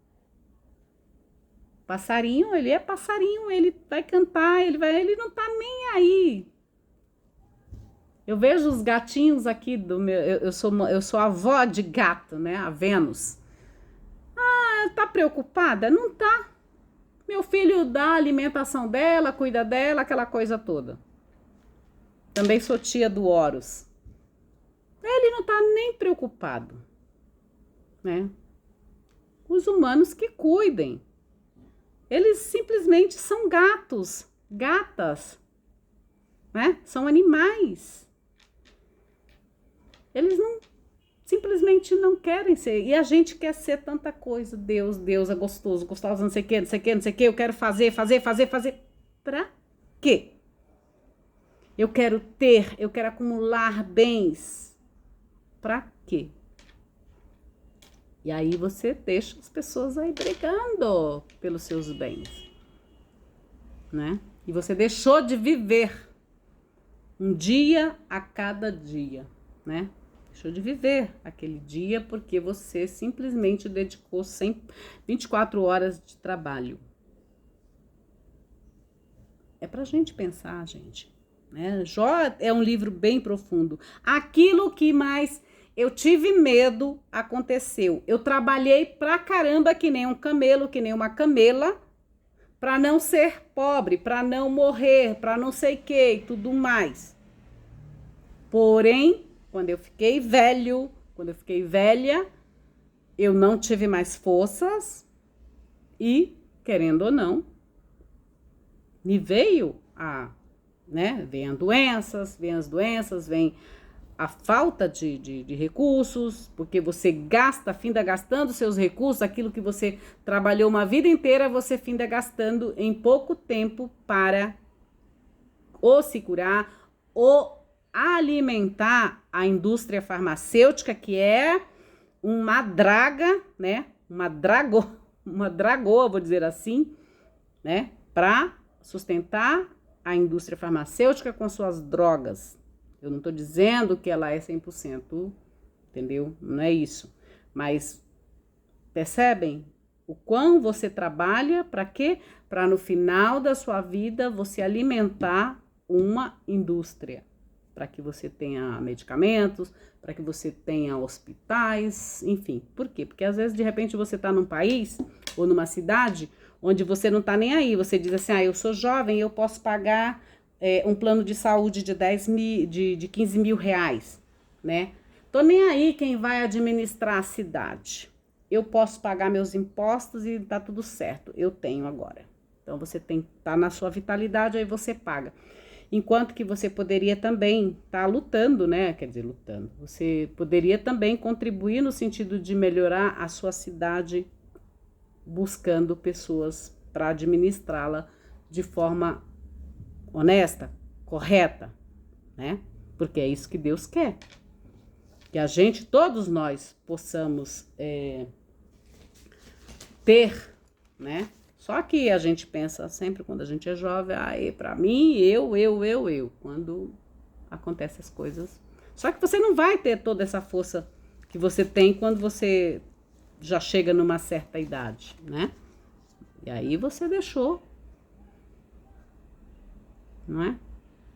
Passarinho, ele é passarinho, ele vai cantar, ele não tá nem aí. Eu vejo os gatinhos aqui do meu, eu sou avó de gato, né? A Vênus. Ah, tá preocupada? Não tá. Meu filho dá a alimentação dela, cuida dela, aquela coisa toda. Também sou tia do Horus. Ele não tá nem preocupado, né? Os humanos que cuidem. Eles simplesmente são gatos, gatas, né? São animais. Eles simplesmente não querem ser. E a gente quer ser tanta coisa. Deus é gostoso, gostosa, não sei o que, eu quero fazer. Pra quê? Eu quero acumular bens. Pra quê? E aí você deixa as pessoas aí brigando pelos seus bens, né? E você deixou de viver um dia a cada dia, né? Deixou de viver aquele dia porque você simplesmente dedicou 24 horas de trabalho. É pra gente pensar, gente, né? Jó é um livro bem profundo. Aquilo que mais eu tive medo aconteceu. Eu trabalhei pra caramba que nem um camelo, que nem uma camela, pra não ser pobre, pra não morrer, pra não sei o que e tudo mais. Porém, quando eu fiquei velha, eu não tive mais forças e, querendo ou não, me veio vem as doenças, vem a falta de recursos, porque você finda gastando seus recursos, aquilo que você trabalhou uma vida inteira, você finda gastando em pouco tempo para ou se curar, ou alimentar a indústria farmacêutica, que é uma draga, né? Uma dragoa, vou dizer assim, né? Para sustentar a indústria farmacêutica com suas drogas. Eu não estou dizendo que ela é 100%, entendeu? Não é isso. Mas percebem o quão você trabalha para quê? Para no final da sua vida você alimentar uma indústria. Para que você tenha medicamentos, para que você tenha hospitais, enfim. Por quê? Porque às vezes, de repente, você está num país ou numa cidade onde você não está nem aí. Você diz assim, eu sou jovem, eu posso pagar um plano de saúde de 15 mil reais, né? Tô nem aí quem vai administrar a cidade. Eu posso pagar meus impostos e tá tudo certo. Eu tenho agora. Então, você tá na sua vitalidade, aí você paga. Enquanto que você poderia também estar lutando, né? Quer dizer, lutando. Você poderia também contribuir no sentido de melhorar a sua cidade, buscando pessoas para administrá-la de forma honesta, correta, né? Porque é isso que Deus quer. Que a gente, todos nós, possamos ter, né? Só que a gente pensa sempre, quando a gente é jovem, pra mim, eu. Quando acontecem as coisas. Só que você não vai ter toda essa força que você tem quando você já chega numa certa idade, né? E aí você deixou, não é?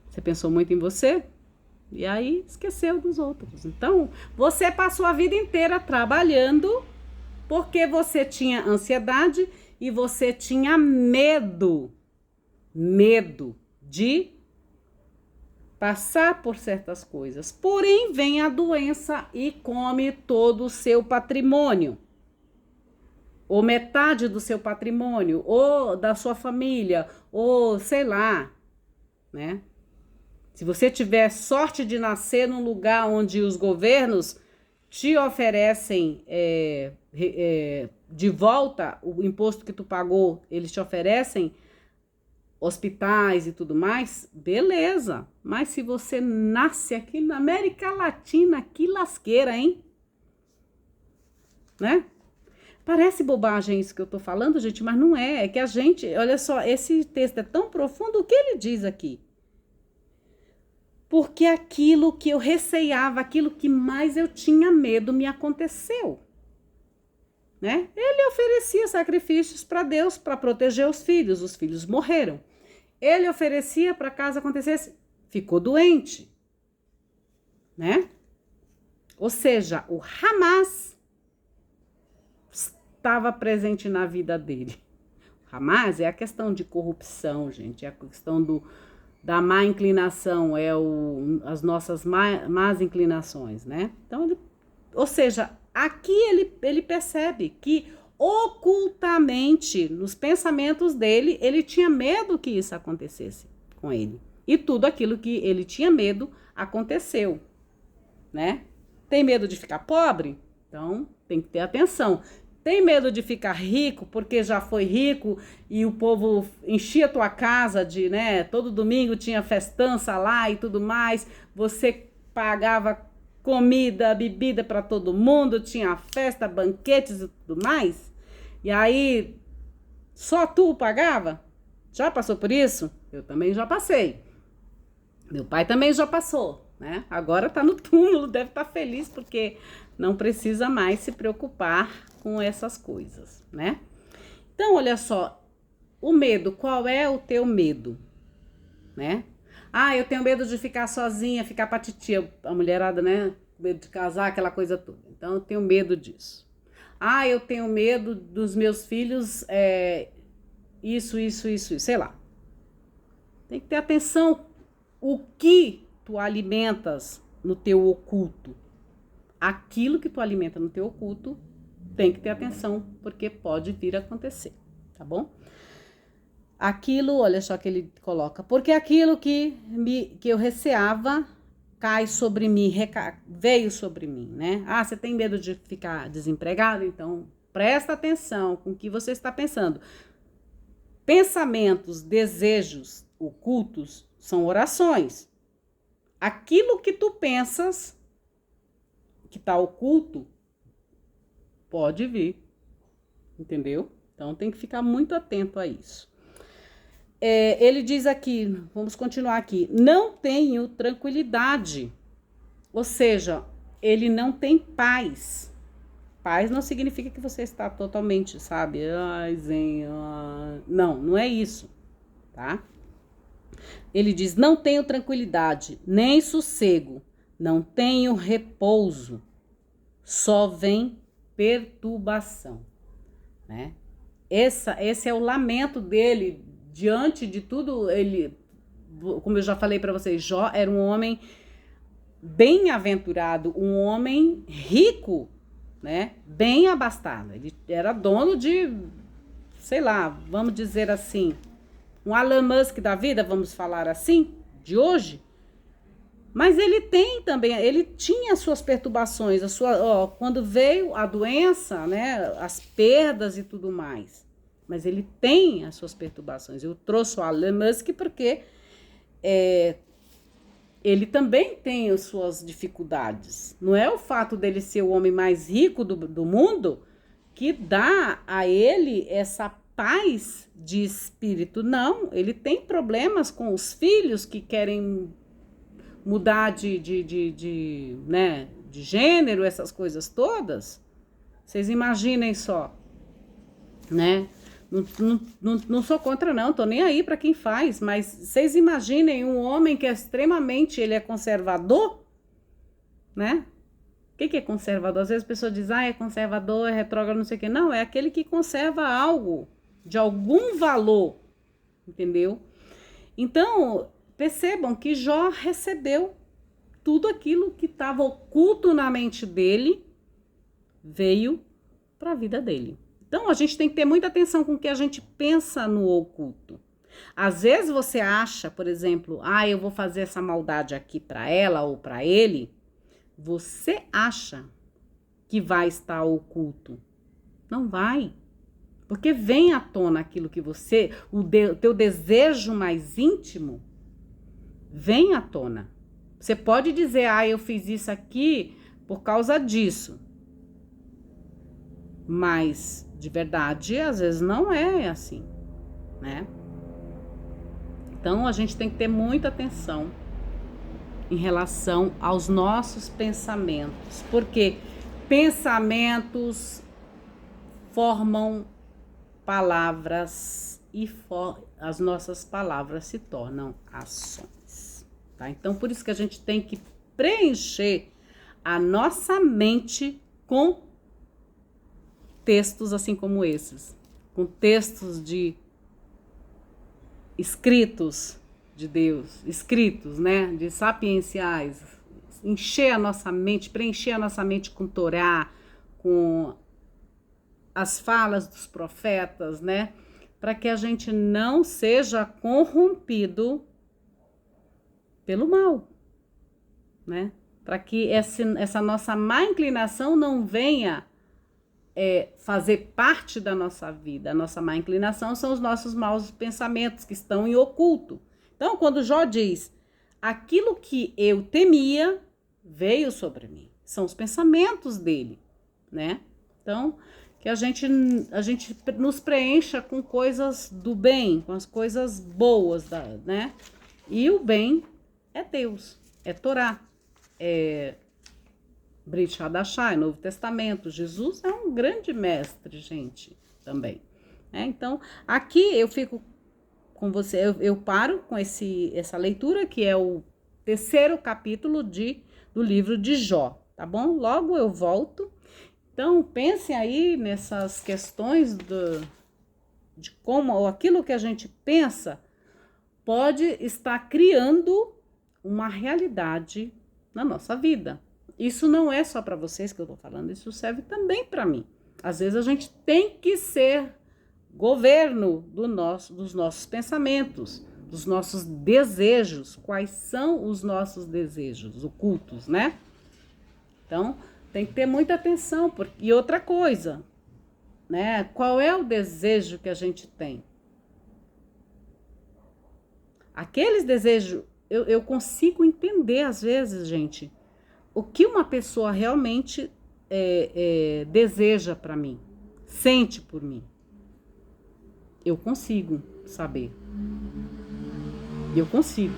Você pensou muito em você e aí esqueceu dos outros. Então, você passou a vida inteira trabalhando porque você tinha ansiedade e você tinha medo de passar por certas coisas. Porém, vem a doença e come todo o seu patrimônio, ou metade do seu patrimônio, ou da sua família, ou sei lá, né? Se você tiver sorte de nascer num lugar onde os governos te oferecem de volta o imposto que tu pagou, eles te oferecem hospitais e tudo mais, beleza. Mas se você nasce aqui na América Latina, que lasqueira, hein? Né? Parece bobagem isso que eu tô falando, gente, mas não é. É que a gente, olha só, esse texto é tão profundo, o que ele diz aqui? Porque aquilo que eu receava, aquilo que mais eu tinha medo me aconteceu, né? Ele oferecia sacrifícios para Deus para proteger os filhos morreram. Ele oferecia para caso acontecesse, ficou doente, né? Ou seja, o Hamas estava presente na vida dele. O Hamas é a questão de corrupção, gente, é a questão da má inclinação, as nossas más inclinações, né? Então, ou seja, aqui ele percebe que ocultamente, nos pensamentos dele, ele tinha medo que isso acontecesse com ele. E tudo aquilo que ele tinha medo aconteceu, né? Tem medo de ficar pobre? Então, tem que ter atenção. Tem medo de ficar rico porque já foi rico e o povo enchia a tua casa de, né? Todo domingo tinha festança lá e tudo mais. Você pagava comida, bebida para todo mundo, tinha festa, banquetes e tudo mais. E aí, só tu pagava? Já passou por isso? Eu também já passei. Meu pai também já passou, né? Agora tá no túmulo, deve estar feliz porque não precisa mais se preocupar com essas coisas, né? Então, olha só, o medo, qual é o teu medo, né? Eu tenho medo de ficar sozinha, ficar pra titia, a mulherada, né? Medo de casar, aquela coisa toda. Então, eu tenho medo disso. Eu tenho medo dos meus filhos, isso, sei lá. Tem que ter atenção o que tu alimentas no teu oculto. Aquilo que tu alimenta no teu oculto, tem que ter atenção, porque pode vir a acontecer, tá bom? Aquilo, olha só que ele coloca, porque aquilo que eu receava cai sobre mim, veio sobre mim, né? Você tem medo de ficar desempregado? Então, presta atenção com o que você está pensando. Pensamentos, desejos ocultos são orações. Aquilo que tu pensas, que está oculto, Pode vir, entendeu? Então tem que ficar muito atento a isso. Ele diz aqui, vamos continuar aqui, não tenho tranquilidade, ou seja, ele não tem paz. Paz não significa que você está totalmente, sabe, zen, não é isso, tá? Ele diz, não tenho tranquilidade, nem sossego, não tenho repouso, só vem perturbação, né? Esse é o lamento dele diante de tudo. Ele, como eu já falei para vocês, Jó era um homem bem-aventurado, um homem rico, né? Bem abastado. Ele era dono de, sei lá, vamos dizer assim, um Elon Musk da vida, vamos falar assim, de hoje. Mas ele tem também, ele tinha suas perturbações, quando veio a doença, né, as perdas e tudo mais. Mas ele tem as suas perturbações. Eu trouxe o Elon Musk porque ele também tem as suas dificuldades. Não é o fato dele ser o homem mais rico do mundo que dá a ele essa paz de espírito. Não, ele tem problemas com os filhos que querem mudar né, de gênero, essas coisas todas. Vocês imaginem só, né? Não sou contra, não, tô nem aí para quem faz, mas vocês imaginem um homem que é extremamente, ele é conservador, né? O que é conservador? Às vezes a pessoa diz, é conservador, é retrógrado, não sei o quê. Não, é aquele que conserva algo, de algum valor, entendeu? Então, percebam que Jó recebeu tudo aquilo que estava oculto na mente dele, veio para a vida dele. Então, a gente tem que ter muita atenção com o que a gente pensa no oculto. Às vezes você acha, por exemplo, eu vou fazer essa maldade aqui para ela ou para ele. Você acha que vai estar oculto. Não vai. Porque vem à tona aquilo que você, o teu desejo mais íntimo, vem à tona. Você pode dizer, eu fiz isso aqui por causa disso. Mas, de verdade, às vezes não é assim, né? Então, a gente tem que ter muita atenção em relação aos nossos pensamentos. Porque pensamentos formam palavras e as nossas palavras se tornam ações, tá? Então, por isso que a gente tem que preencher a nossa mente com textos assim como esses, com textos escritos de Deus, escritos, né, de sapienciais, encher a nossa mente, preencher a nossa mente com Torá, com as falas dos profetas, né, para que a gente não seja corrompido pelo mal, né, para que essa nossa má inclinação não venha fazer parte da nossa vida. A nossa má inclinação são os nossos maus pensamentos que estão em oculto. Então, quando Jó diz, aquilo que eu temia veio sobre mim, são os pensamentos dele, né? Então, que a gente nos preencha com coisas do bem, com as coisas boas, né? E o bem é Deus, é Torá, é Brit Hadashah, Novo Testamento. Jesus é um grande mestre, gente, também. Então, aqui eu fico com você, eu paro com essa leitura, que é o 3º capítulo do livro de Jó, tá bom? Logo eu volto. Então, pensem aí nessas questões de como aquilo que a gente pensa pode estar criando uma realidade na nossa vida. Isso não é só para vocês que eu tô falando, isso serve também para mim. Às vezes a gente tem que ser governo dos nossos pensamentos, dos nossos desejos. Quais são os nossos desejos ocultos, né? Então, tem que ter muita atenção. E outra coisa, né? Qual é o desejo que a gente tem? Aqueles desejos, eu consigo entender às vezes, gente, o que uma pessoa realmente deseja para mim, sente por mim. Eu consigo saber. Eu consigo.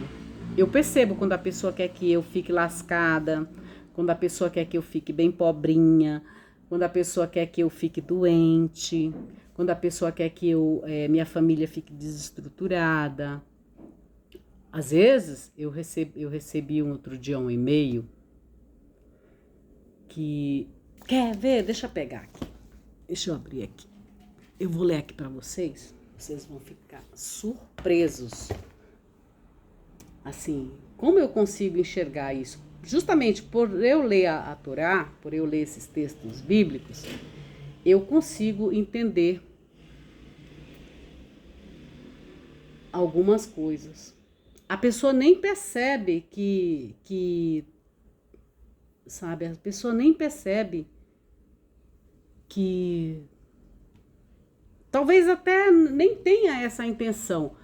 Eu percebo quando a pessoa quer que eu fique lascada, quando a pessoa quer que eu fique bem pobrinha, quando a pessoa quer que eu fique doente, quando a pessoa quer que minha família fique desestruturada. Às vezes, eu recebi outro dia um e-mail que... Quer ver? Deixa eu pegar aqui. Deixa eu abrir aqui. Eu vou ler aqui para vocês. Vocês vão ficar surpresos. Assim, como eu consigo enxergar isso? Justamente por eu ler a Torá, por eu ler esses textos bíblicos, eu consigo entender algumas coisas. A pessoa nem percebe sabe, a pessoa nem percebe que talvez até nem tenha essa intenção,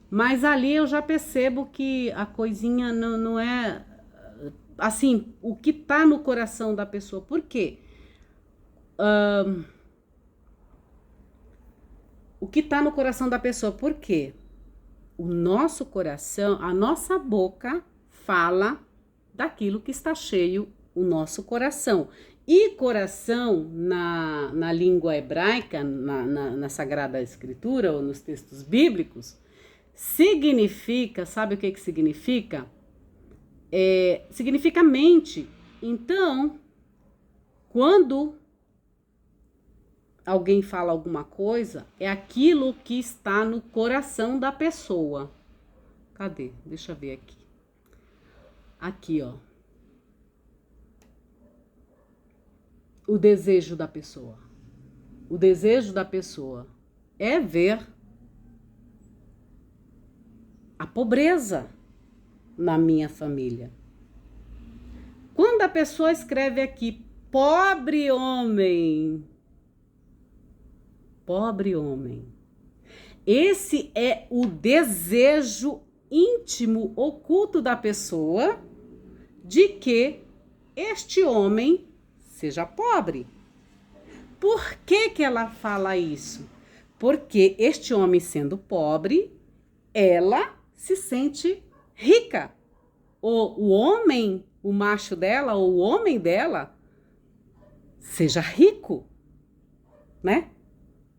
mas ali eu já percebo que a coisinha não é assim, o que tá no coração da pessoa. Por quê? O que tá no coração da pessoa, por quê? O nosso coração, a nossa boca fala daquilo que está cheio o nosso coração. E coração, na língua hebraica, na Sagrada Escritura, ou nos textos bíblicos, significa, sabe o que significa? Significa mente. Então, quando alguém fala alguma coisa, é aquilo que está no coração da pessoa. Cadê? Deixa eu ver aqui. Aqui, ó. O desejo da pessoa. O desejo da pessoa é ver a pobreza na minha família. Quando a pessoa escreve aqui, pobre homem, esse é o desejo íntimo, oculto da pessoa de que este homem seja pobre. Por que ela fala isso? Porque este homem sendo pobre, ela se sente rica. O homem, o macho dela, ou o homem dela, seja rico, né?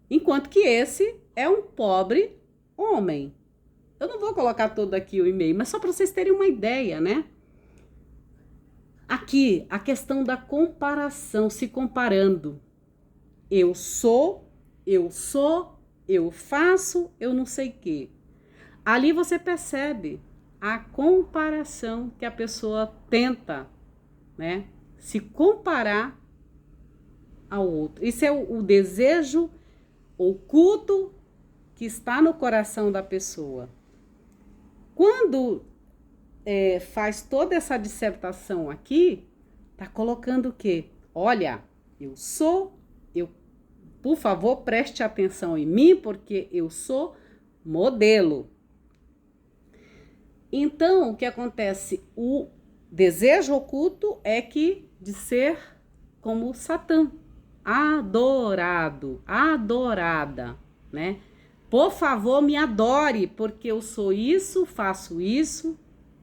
Enquanto que esse é um pobre homem. Eu não vou colocar todo aqui o e-mail, mas só para vocês terem uma ideia, né? Aqui, a questão da comparação, se comparando. Eu sou, eu faço, eu não sei o quê. Ali você percebe a comparação que a pessoa tenta, né? Se comparar ao outro. Isso é o desejo oculto que está no coração da pessoa. Quando faz toda essa dissertação aqui, tá colocando o quê? Olha, por favor, preste atenção em mim, porque eu sou modelo. Então, o que acontece? O desejo oculto é de ser como Satã, adorado, adorada, né? Por favor, me adore, porque eu sou isso, faço isso,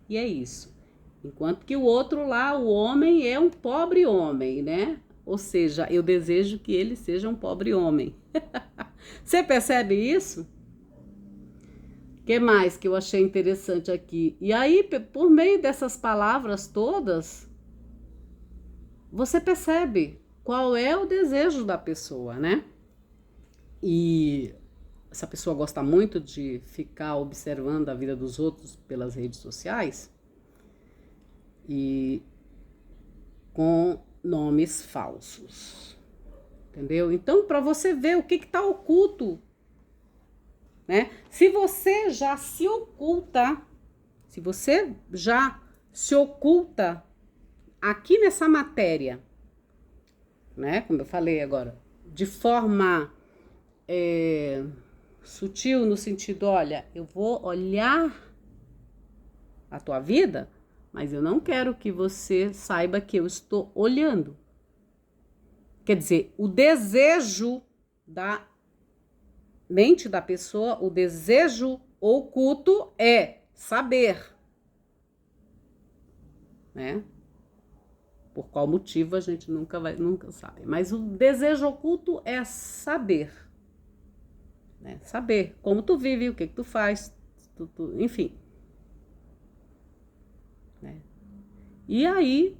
e é isso. Enquanto que o outro lá, o homem, é um pobre homem, né? Ou seja, eu desejo que ele seja um pobre homem. Você percebe isso? O que mais que eu achei interessante aqui? E aí, por meio dessas palavras todas, você percebe qual é o desejo da pessoa, né? E essa pessoa gosta muito de ficar observando a vida dos outros pelas redes sociais e com nomes falsos, entendeu? Então, para você ver o que está oculto, né? Se você já se oculta, aqui nessa matéria, né? Como eu falei agora, de forma sutil, no sentido, olha, eu vou olhar a tua vida, mas eu não quero que você saiba que eu estou olhando. quer dizer, o desejo da mente da pessoa, o desejo oculto é saber, né? Por qual motivo a gente nunca sabe. Mas o desejo oculto é saber, né? Saber como tu vive, o que tu faz, enfim. Né? E aí,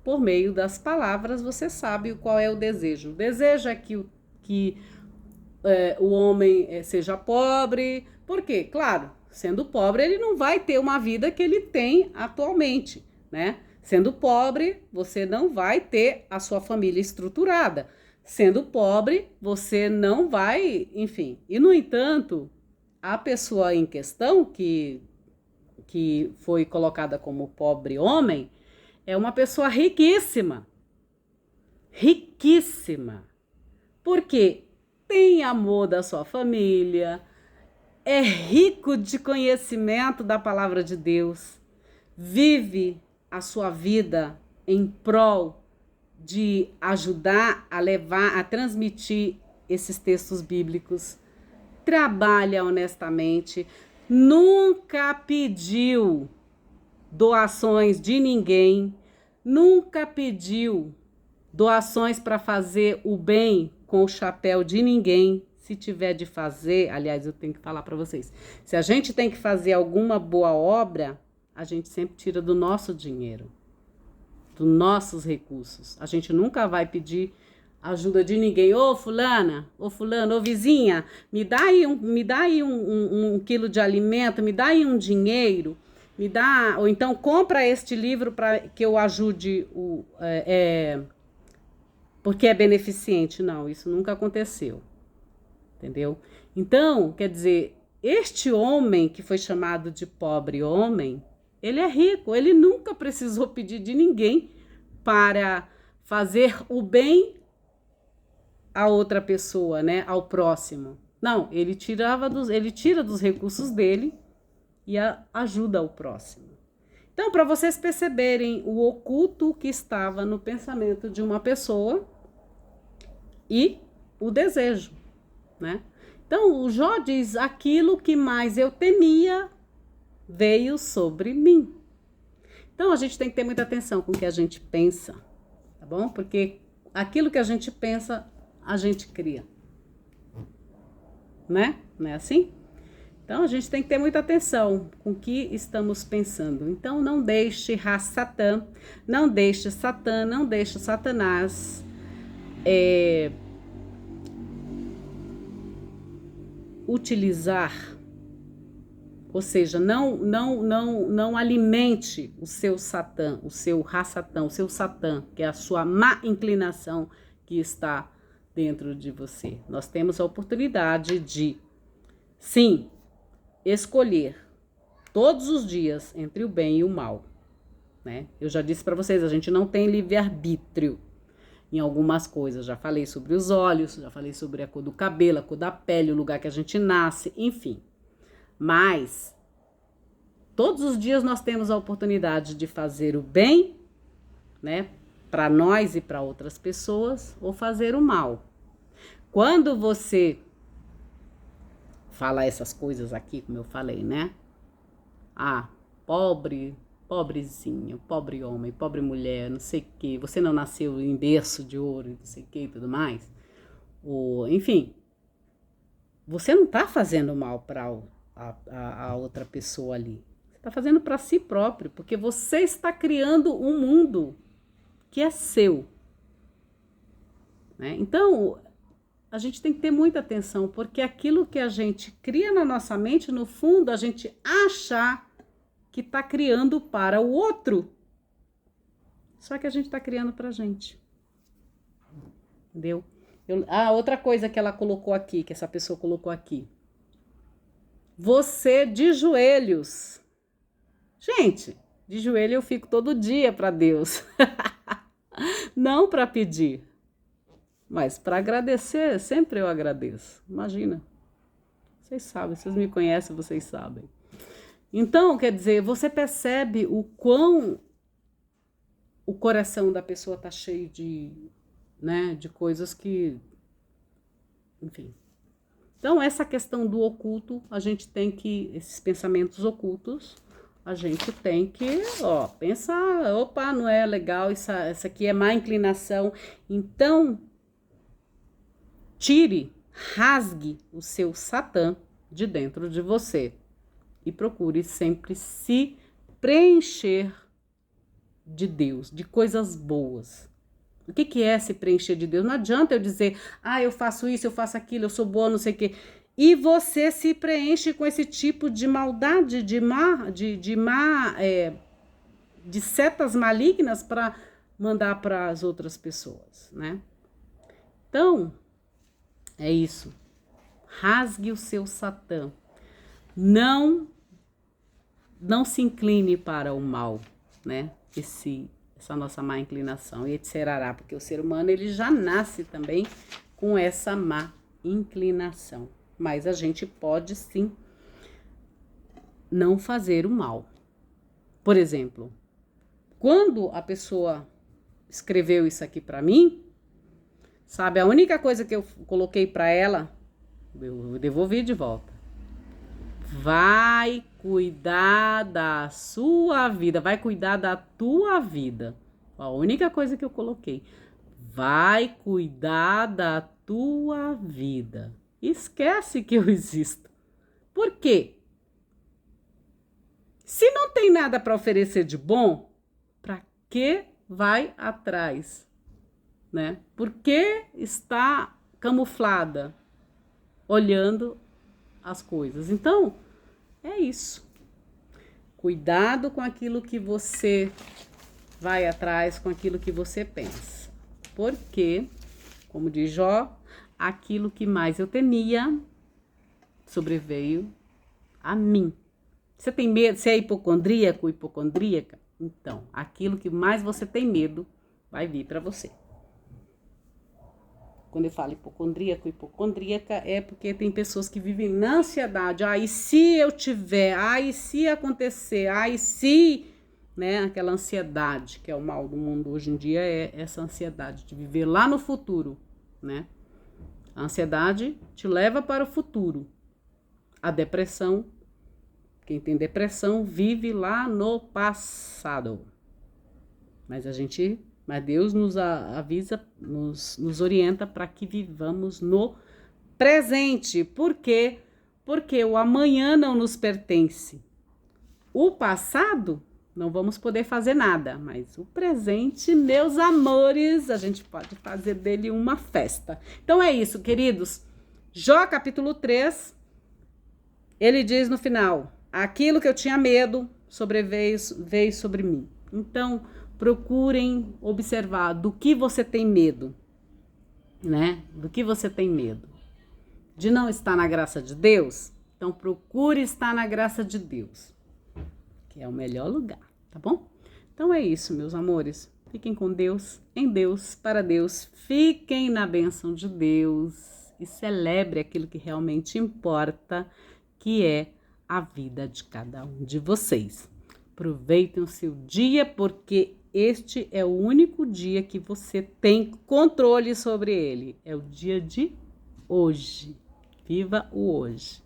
por meio das palavras, você sabe qual é o desejo. O desejo é que o homem seja pobre. Por quê? Claro, sendo pobre, ele não vai ter uma vida que ele tem atualmente, né? Sendo pobre, você não vai ter a sua família estruturada. Sendo pobre, você não vai, enfim. E, no entanto, a pessoa em questão, que foi colocada como pobre homem, é uma pessoa riquíssima. Riquíssima. Por quê? Tem amor da sua família, é rico de conhecimento da palavra de Deus, vive a sua vida em prol de ajudar a levar, a transmitir esses textos bíblicos, trabalha honestamente, nunca pediu doações de ninguém, nunca pediu doações para fazer o bem com o chapéu de ninguém. Se tiver de fazer, aliás, eu tenho que falar para vocês, se a gente tem que fazer alguma boa obra, a gente sempre tira do nosso dinheiro, dos nossos recursos. A gente nunca vai pedir ajuda de ninguém. Ô fulana, ô fulano, ô vizinha, me dá aí um quilo de alimento, me dá aí um dinheiro, me dá, ou então compra este livro para que eu ajude porque é beneficente. Não, isso nunca aconteceu. Entendeu? Então, quer dizer, este homem que foi chamado de pobre homem, ele é rico, ele nunca precisou pedir de ninguém para fazer o bem a outra pessoa, né, ao próximo. Não, ele tira dos recursos dele e ajuda o próximo. Então, para vocês perceberem o oculto que estava no pensamento de uma pessoa e o desejo, né? Então, o Jó diz: aquilo que mais eu temia veio sobre mim. Então, a gente tem que ter muita atenção com o que a gente pensa, tá bom? Porque aquilo que a gente pensa, a gente cria. Né? Não é assim? Então, a gente tem que ter muita atenção com o que estamos pensando. Então, não deixe Satã, não deixe Satanás utilizar, ou seja, não alimente o seu Satã, o seu Satã, o seu Satã, que é a sua má inclinação que está dentro de você. Nós temos a oportunidade de, sim, escolher todos os dias entre o bem e o mal, né? Eu já disse para vocês, a gente não tem livre-arbítrio em algumas coisas. Já falei sobre os olhos, já falei sobre a cor do cabelo, a cor da pele, o lugar que a gente nasce, enfim. Mas todos os dias nós temos a oportunidade de fazer o bem, né, para nós e para outras pessoas, ou fazer o mal. Quando você fala essas coisas aqui, como eu falei, né? Ah, pobrezinho, pobre homem, pobre mulher, não sei o quê, você não nasceu em berço de ouro, não sei o quê e tudo mais. Enfim, você não está fazendo mal para a outra pessoa ali. Você está fazendo para si próprio, porque você está criando um mundo que é seu. Né? Então, a gente tem que ter muita atenção, porque aquilo que a gente cria na nossa mente, no fundo, a gente acha que está criando para o outro. Só que a gente está criando para a gente. Entendeu? Outra coisa que ela colocou aqui, que essa pessoa colocou aqui. Você de joelhos. Gente, de joelho eu fico todo dia para Deus. Não para pedir. Mas para agradecer, sempre eu agradeço. Imagina. Vocês sabem, vocês me conhecem, vocês sabem. Então, quer dizer, você percebe o quão o coração da pessoa está cheio né, de coisas que, enfim. Então, essa questão do oculto, a gente tem que, esses pensamentos ocultos, a gente tem que, pensar, opa, não é legal, essa aqui é má inclinação. Então, rasgue o seu Satã de dentro de você e procure sempre se preencher de Deus, de coisas boas. O que é se preencher de Deus? Não adianta eu dizer, eu faço isso, eu faço aquilo, eu sou boa, não sei o quê. E você se preenche com esse tipo de maldade, de setas malignas para mandar para as outras pessoas, né? Então, é isso. Rasgue o seu Satã. Não se incline para o mal, né? Essa nossa má inclinação, e etc. Porque o ser humano, ele já nasce também com essa má inclinação. Mas a gente pode, sim, não fazer o mal. Por exemplo, quando a pessoa escreveu isso aqui para mim, sabe, a única coisa que eu coloquei para ela, eu devolvi de volta. Vai cuidar da sua vida, vai cuidar da tua vida. A única coisa que eu coloquei. Vai cuidar da tua vida. Esquece que eu existo. Por quê? Se não tem nada para oferecer de bom, para que vai atrás? Né? Por que está camuflada, olhando as coisas? Então, é isso. Cuidado com aquilo que você vai atrás, com aquilo que você pensa. Porque, como diz Jó, aquilo que mais eu temia sobreveio a mim. Você tem medo? Você é hipocondríaco, hipocondríaca? Então, aquilo que mais você tem medo vai vir para você. Quando eu falo hipocondríaco, hipocondríaca, é porque tem pessoas que vivem na ansiedade. E se eu tiver? E se acontecer? E se... Né? Aquela ansiedade, que é o mal do mundo hoje em dia, é essa ansiedade de viver lá no futuro, né? A ansiedade te leva para o futuro. A depressão, quem tem depressão, vive lá no passado. Mas Deus nos avisa, nos orienta para que vivamos no presente. Por quê? Porque o amanhã não nos pertence. O passado, não vamos poder fazer nada, mas o presente, meus amores, a gente pode fazer dele uma festa. Então é isso, queridos. Jó capítulo 3, ele diz no final, aquilo que eu tinha medo veio sobre mim. Então, procurem observar do que você tem medo, né? Do que você tem medo? De não estar na graça de Deus? Então, procure estar na graça de Deus, que é o melhor lugar, tá bom? Então é isso, meus amores. Fiquem com Deus, em Deus, para Deus. Fiquem na bênção de Deus e celebre aquilo que realmente importa, que é a vida de cada um de vocês. Aproveitem o seu dia, porque este é o único dia que você tem controle sobre ele. É o dia de hoje. Viva o hoje.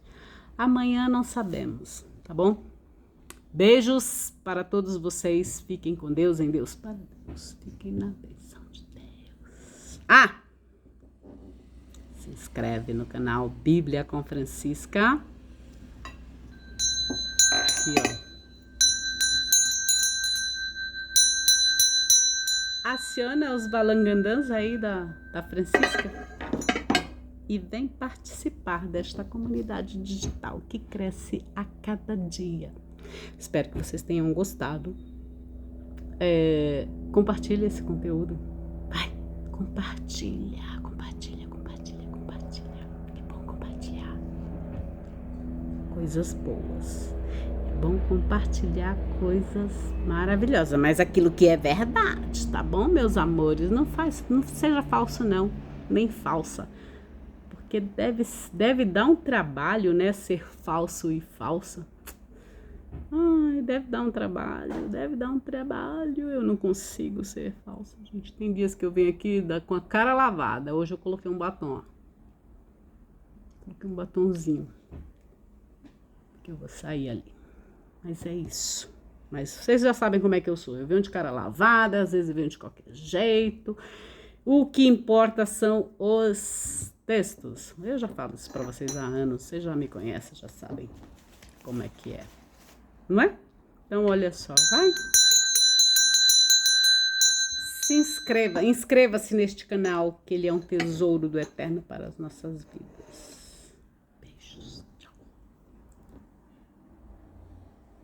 Amanhã não sabemos, tá bom? Beijos para todos vocês. Fiquem com Deus, em Deus, para Deus. Fiquem na bênção de Deus. Se inscreve no canal Bíblia com Francisca. Aqui, Aciona os balangandãs aí da Francisca e vem participar desta comunidade digital que cresce a cada dia. Espero que vocês tenham gostado. Compartilha esse conteúdo. Vai, compartilha. É bom compartilhar coisas boas. É bom compartilhar coisas maravilhosas. Mas aquilo que é verdade, tá bom, meus amores? Não seja falso, não. Nem falsa. Porque deve dar um trabalho, né? Ser falso e falsa. Ai, deve dar um trabalho, deve dar um trabalho. Eu não consigo ser falsa, gente. Tem dias que eu venho aqui com a cara lavada. Hoje eu coloquei um batom, ó. Coloquei um batonzinho. Que eu vou sair ali. Mas é isso. Mas vocês já sabem como é que eu sou. Eu venho de cara lavada, às vezes eu venho de qualquer jeito. O que importa são os textos. Eu já falo isso pra vocês há anos. Vocês já me conhecem, já sabem como é que é. Não é? Então, olha só. Vai. Se inscreva. Inscreva-se neste canal, que ele é um tesouro do eterno para as nossas vidas. Beijos.